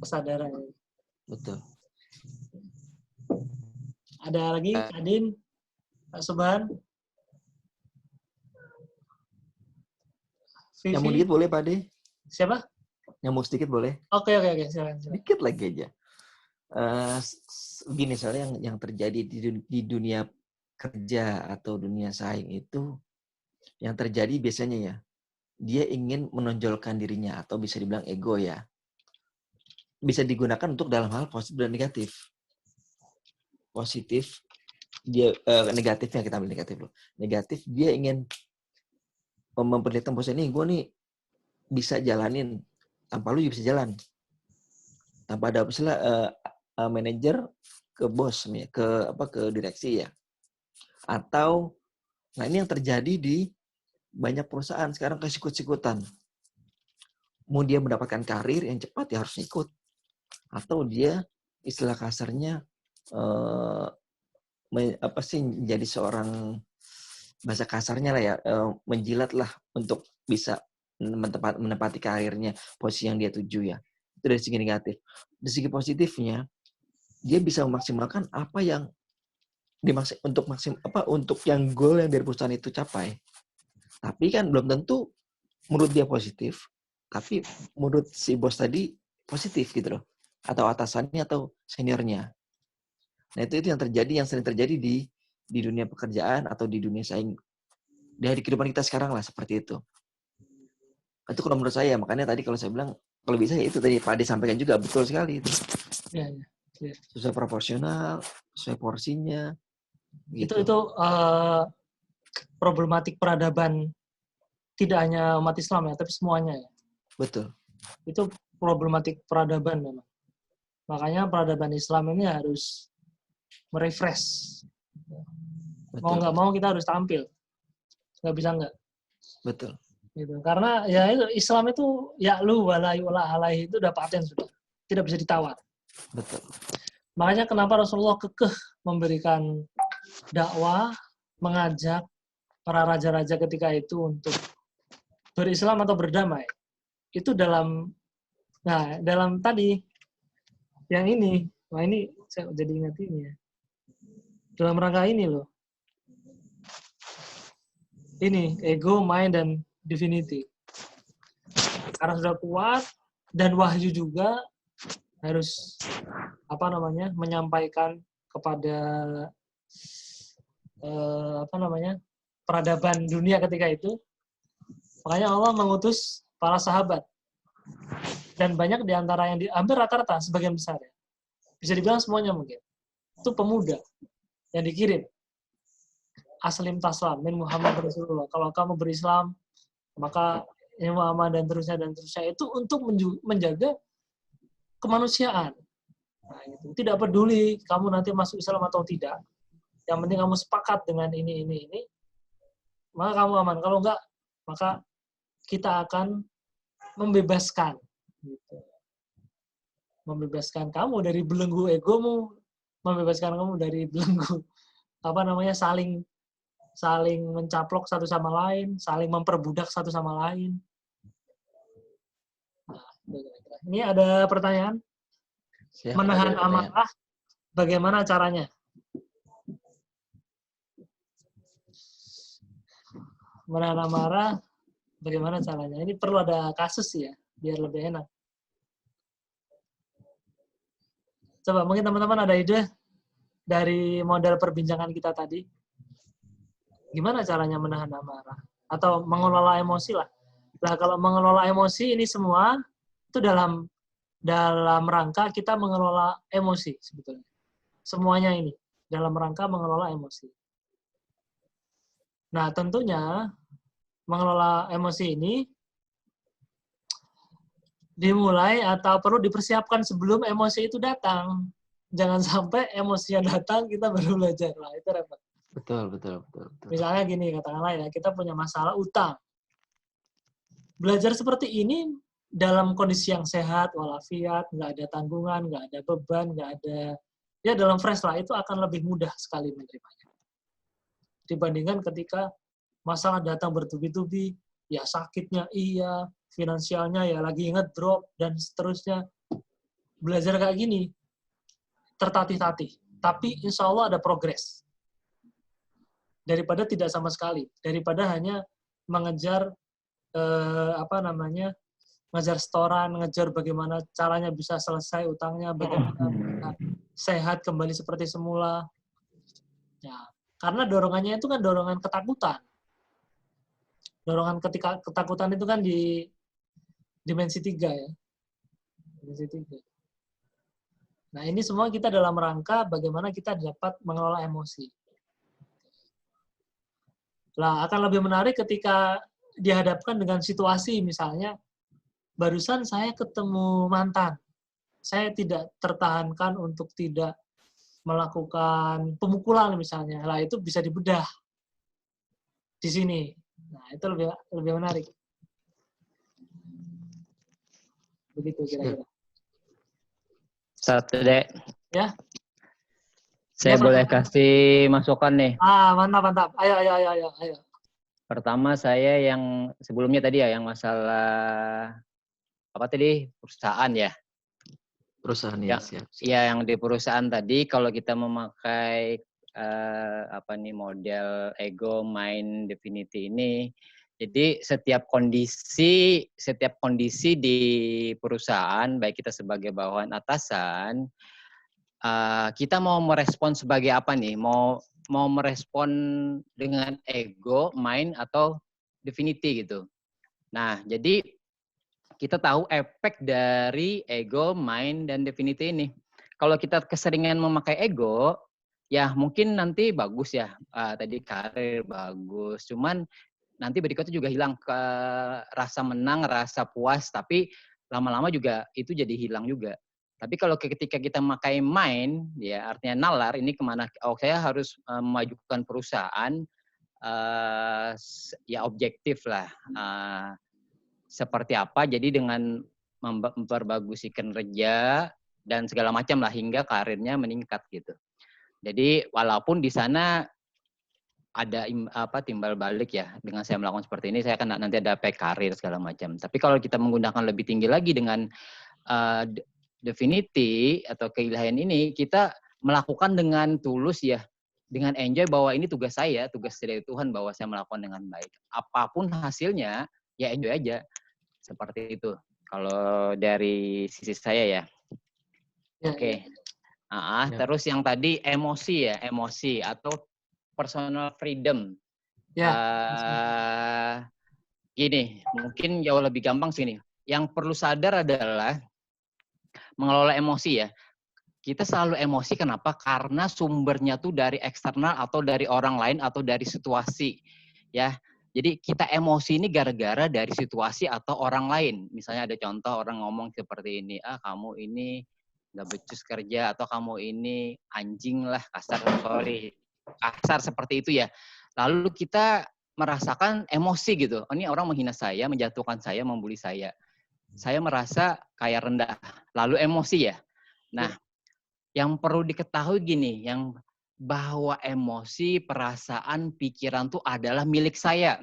kesadaran. Betul. Ada lagi, Adin, Pak Subhan, Nyamuk Vivi. dikit boleh, Pak De? Siapa? Nyamuk sedikit boleh? Oke, silakan. Dikit lagi aja. Gini, soalnya yang terjadi di dunia kerja atau dunia saing itu, yang terjadi biasanya ya, dia ingin menonjolkan dirinya atau bisa dibilang ego ya. Bisa digunakan untuk dalam hal positif dan negatif. Positif, dia negatifnya kita ambil negatif loh. Negatif, dia ingin memperlihatkan bahwa ini gue nih bisa jalanin tanpa lu juga bisa jalan. Tanpa ada misalnya manajer ke bos nih, ke direksi ya. Atau nah ini yang terjadi di banyak perusahaan sekarang kesikut-sikutan. Mau dia mendapatkan karir yang cepat ya harus ikut. Atau dia istilah kasarnya menjadi seorang bahasa kasarnya lah ya, menjilat lah untuk bisa menempati karirnya, posisi yang dia tuju ya. Itu dari segi negatif. Dari segi positifnya, dia bisa memaksimalkan apa yang untuk yang goal yang dari perusahaan itu capai. Tapi kan belum tentu menurut dia positif, tapi menurut si bos tadi positif gitu loh. Atau atasannya atau seniornya. Nah itu yang sering terjadi di dunia pekerjaan atau di dunia saing dari kehidupan kita sekarang lah seperti itu. Itu kalau menurut saya, makanya tadi kalau saya bilang kalau bisa ya itu tadi Pak Ade sampaikan juga betul sekali itu. Ya. Sesuai proporsional, sesuai porsinya. Gitu. Itu problematik peradaban tidak hanya umat Islam ya, tapi semuanya ya. Betul. Itu problematik peradaban memang. Makanya peradaban Islam ini harus merefresh. Mau nggak mau kita harus tampil. Nggak bisa nggak. Betul. Gitu. Karena ya itu Islam itu ya'lu wala yu'la alaihi itu udah paten sudah. Tidak bisa ditawar. Betul. Makanya kenapa Rasulullah kekeh memberikan dakwah, mengajak para raja-raja ketika itu untuk berislam atau berdamai. Itu dalam tadi yang ini. Wah ini saya jadi ingat ini ya. Dalam rangka ini loh. Ini ego, mind, dan divinity. Karena sudah kuat dan wahyu juga harus menyampaikan kepada peradaban dunia ketika itu. Makanya Allah mengutus para sahabat dan banyak diantara yang hampir rata-rata sebagian besar ya. Bisa dibilang semuanya mungkin itu pemuda yang dikirim. Aslim taslam min Muhammad Rasulullah. Kalau kamu berislam maka ini Muhammad dan terusnya itu untuk menjaga kemanusiaan. Nah, gitu. Tidak peduli kamu nanti masuk Islam atau tidak. Yang penting kamu sepakat dengan ini, maka kamu aman. Kalau enggak, maka kita akan membebaskan. Gitu. Membebaskan kamu dari belenggu egomu, membebaskan kamu dari belenggu saling mencaplok satu sama lain, saling memperbudak satu sama lain. Nah, ini ada pertanyaan? Siap, menahan ada pertanyaan. amarah, bagaimana caranya? Menahan amarah, bagaimana caranya? Ini perlu ada kasus ya, biar lebih enak. Coba mungkin teman-teman ada ide dari model perbincangan kita tadi. Gimana caranya menahan amarah? Atau mengelola emosi lah. Nah, kalau mengelola emosi ini semua, itu dalam rangka kita mengelola emosi sebetulnya. Semuanya ini dalam rangka mengelola emosi. Nah, tentunya mengelola emosi ini dimulai atau perlu dipersiapkan sebelum emosi itu datang. Jangan sampai emosinya datang, kita baru belajar. Lah, itu repot. Betul. Misalnya gini, katakanlah ya, kita punya masalah utang. Belajar seperti ini dalam kondisi yang sehat, walafiat, nggak ada tanggungan, nggak ada beban, nggak ada, ya dalam fresh lah, itu akan lebih mudah sekali menerimanya. Dibandingkan ketika masalah datang bertubi-tubi, ya sakitnya iya, finansialnya ya lagi ngedrop, dan seterusnya. Belajar kayak gini, tertatih-tatih. Tapi insya Allah ada progres. Daripada tidak sama sekali. Daripada hanya mengejar, ngejar setoran, ngejar bagaimana caranya bisa selesai utangnya, bagaimana bisa sehat kembali seperti semula. Ya, karena dorongannya itu kan dorongan ketakutan. Dorongan ketika ketakutan itu kan di dimensi 3 ya. Dimensi 3. Nah, ini semua kita dalam rangka bagaimana kita dapat mengelola emosi. Nah, akan lebih menarik ketika dihadapkan dengan situasi, misalnya, barusan saya ketemu mantan. Saya tidak tertahankan untuk tidak melakukan pemukulan misalnya. Nah, itu bisa dibedah di sini. Nah, itu lebih menarik. Begitu kira-kira. Satu dek. Ya. Saya Ya, boleh Pak. kasih masukan nih. Mantap. Ayo. Pertama saya yang sebelumnya tadi ya, yang masalah apa tadi, perusahaan ya. Perusahaan Ya, siap. ya yang di perusahaan tadi kalau kita memakai model ego, mind, definity ini, jadi setiap kondisi di perusahaan, baik kita sebagai bawahan atasan, kita mau merespon sebagai apa nih? Mau merespon dengan ego, mind, atau definity gitu. Nah, jadi kita tahu efek dari ego, mind, dan definity ini. Kalau kita keseringan memakai ego, ya mungkin nanti bagus ya. Tadi karir bagus. Cuman nanti berikutnya juga hilang ke rasa menang, rasa puas. Tapi lama-lama juga itu jadi hilang juga. Tapi kalau ketika kita memakai mind, ya artinya nalar, ini kemana? Oh, saya harus memajukan perusahaan, ya objektif lah. Seperti apa? Jadi dengan memperbagusi kinerja dan segala macam lah hingga karirnya meningkat gitu. Jadi walaupun di sana ada timbal balik ya, dengan saya melakukan seperti ini, saya akan nanti ada pay karir segala macam. Tapi kalau kita menggunakan lebih tinggi lagi dengan definity atau keilahian ini, kita melakukan dengan tulus ya, dengan enjoy bahwa ini tugas saya, tugas dari Tuhan bahwa saya melakukan dengan baik. Apapun hasilnya, ya enjoy aja. Seperti itu. Kalau dari sisi saya ya. Oke. Terus yang tadi emosi atau personal freedom. Gini, mungkin jauh lebih gampang sih nih. Yang perlu sadar adalah mengelola emosi ya. Kita selalu emosi kenapa? Karena sumbernya tuh dari eksternal atau dari orang lain atau dari situasi. Ya. Jadi kita emosi ini gara-gara dari situasi atau orang lain. Misalnya ada contoh orang ngomong seperti ini, kamu ini nggak becus kerja, atau kamu ini anjing lah, kasar seperti itu ya. Lalu kita merasakan emosi gitu. Oh, ini orang menghina saya, menjatuhkan saya, membuli saya. Saya merasa kayak rendah. Lalu emosi ya. Nah, yang perlu diketahui gini, bahwa emosi, perasaan, pikiran itu adalah milik saya.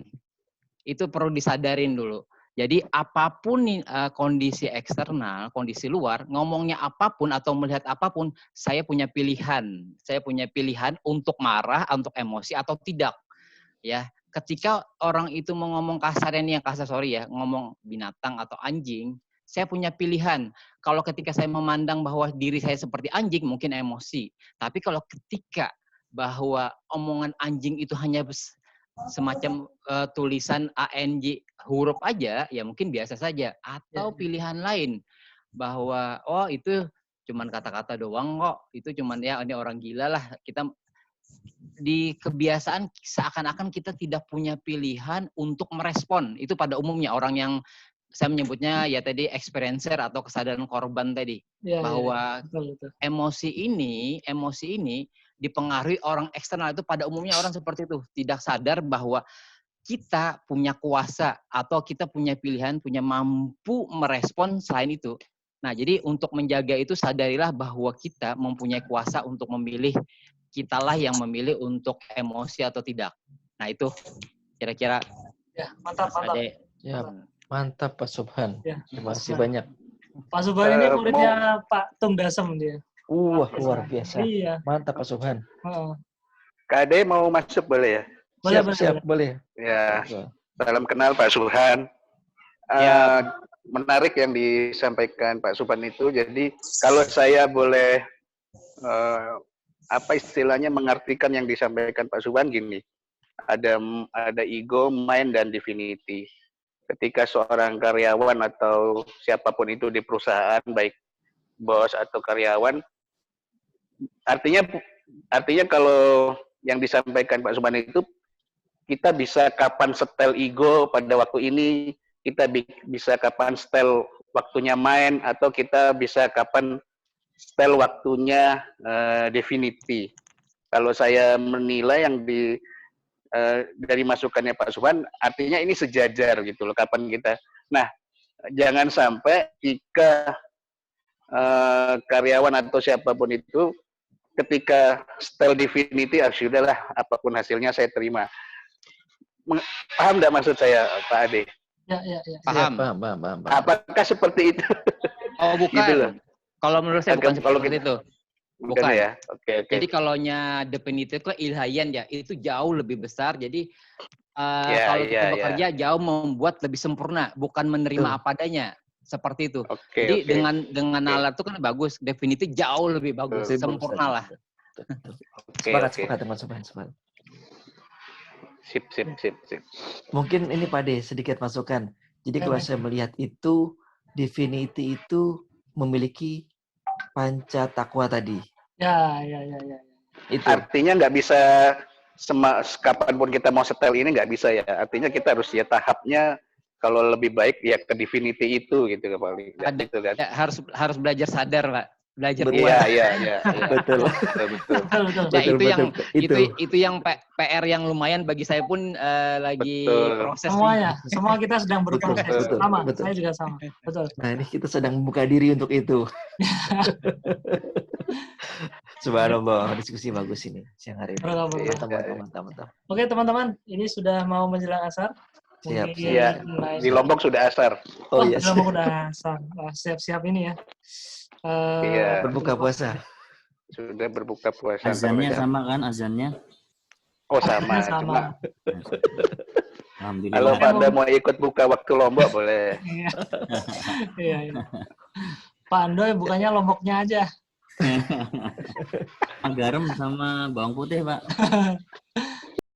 Itu perlu disadarin dulu. Jadi apapun nih, kondisi eksternal, kondisi luar, ngomongnya apapun atau melihat apapun, saya punya pilihan. Saya punya pilihan untuk marah, untuk emosi atau tidak. Ya, ketika orang itu mau ngomong kasarnya nih, yang kasar sorry ya, ngomong binatang atau anjing, saya punya pilihan. Kalau ketika saya memandang bahwa diri saya seperti anjing, mungkin emosi. Tapi kalau ketika bahwa omongan anjing itu hanya semacam tulisan ANJ huruf aja, ya mungkin biasa saja. Atau pilihan lain bahwa oh itu cuman kata-kata doang kok, itu cuman ya ini orang gila lah. Kita di kebiasaan seakan-akan kita tidak punya pilihan untuk merespon. Itu pada umumnya orang yang saya menyebutnya ya tadi experiencer atau kesadaran korban tadi. Bahwa betul. emosi ini dipengaruhi orang eksternal. Itu pada umumnya orang seperti itu, tidak sadar bahwa kita punya kuasa atau kita punya pilihan, punya mampu merespon selain itu. Nah, jadi untuk menjaga itu sadarilah bahwa kita mempunyai kuasa untuk memilih, kitalah yang memilih untuk emosi atau tidak. Nah, itu kira-kira. Ya, mantap. Ya, mantap Pak Subhan. Ya, Terima kasih banyak. Pak Subhan ini muridnya Pak Tung Dasem dia. Luar biasa. Iya. Mantap Pak Subhan. Kak Ade mau masuk boleh ya? Siap, boleh. Ya, salam kenal Pak Subhan. Menarik yang disampaikan Pak Subhan itu. Jadi kalau saya boleh apa istilahnya mengartikan yang disampaikan Pak Subhan gini. Ada ego, mind, dan divinity. Ketika seorang karyawan atau siapapun itu di perusahaan, baik bos atau karyawan, artinya kalau yang disampaikan Pak Subhan itu, kita bisa kapan setel ego pada waktu ini, kita bisa kapan setel waktunya main, atau kita bisa kapan setel waktunya divinity. Kalau saya menilai yang dari masukannya Pak Subhan, artinya ini sejajar gitu loh, kapan kita. Nah, jangan sampai jika karyawan atau siapapun itu ketika setel divinity, sudahlah apapun hasilnya saya terima. Paham nggak maksud saya, Pak Ade? Ya. Paham. Apakah seperti itu? Oh, bukan. Gitu loh. Kalau menurut saya bukan seperti itu. Bukan ya? Oke. Jadi kalaunya definitif itu ilhayan ya, itu jauh lebih besar. Jadi kalau kita bekerja jauh membuat lebih sempurna, bukan menerima apa adanya. Seperti itu. Jadi dengan nalar itu kan bagus, definitif jauh lebih bagus, sempurna lah. Sepakat teman-teman. Sip. Mungkin ini Pak De, sedikit masukan. Jadi kalau saya melihat itu, divinity itu memiliki panca takwa tadi. Ya. Itu. Artinya nggak bisa kapanpun kita mau setel ini nggak bisa ya. Artinya kita harus ya tahapnya, kalau lebih baik ya ke divinity itu gitu paling. Gitu kan. Ya, harus belajar sadar, Pak. Belajar Iya. Betul. Ya, itu yang PR yang lumayan bagi saya pun lagi proses. Semua kita sedang berproses. Sama, saya juga sama. Betul. Nah, ini kita sedang membuka diri untuk itu. Subhanallah, diskusi bagus ini siang hari ini. Mantap. Oke, teman-teman, ini sudah mau menjelang asar. Siap. Di Lombok sudah asar. Oh iya. Di Lombok sudah asar. Siap-siap ini ya. Berbuka puasa. Sudah berbuka puasa. Azannya sama kan azannya? Oh sama. Alhamdulillah. Kalau Anda mau ikut buka waktu Lombok boleh. Iya. Pak Andoy bukannya Lomboknya aja. Garam sama bawang putih, Pak.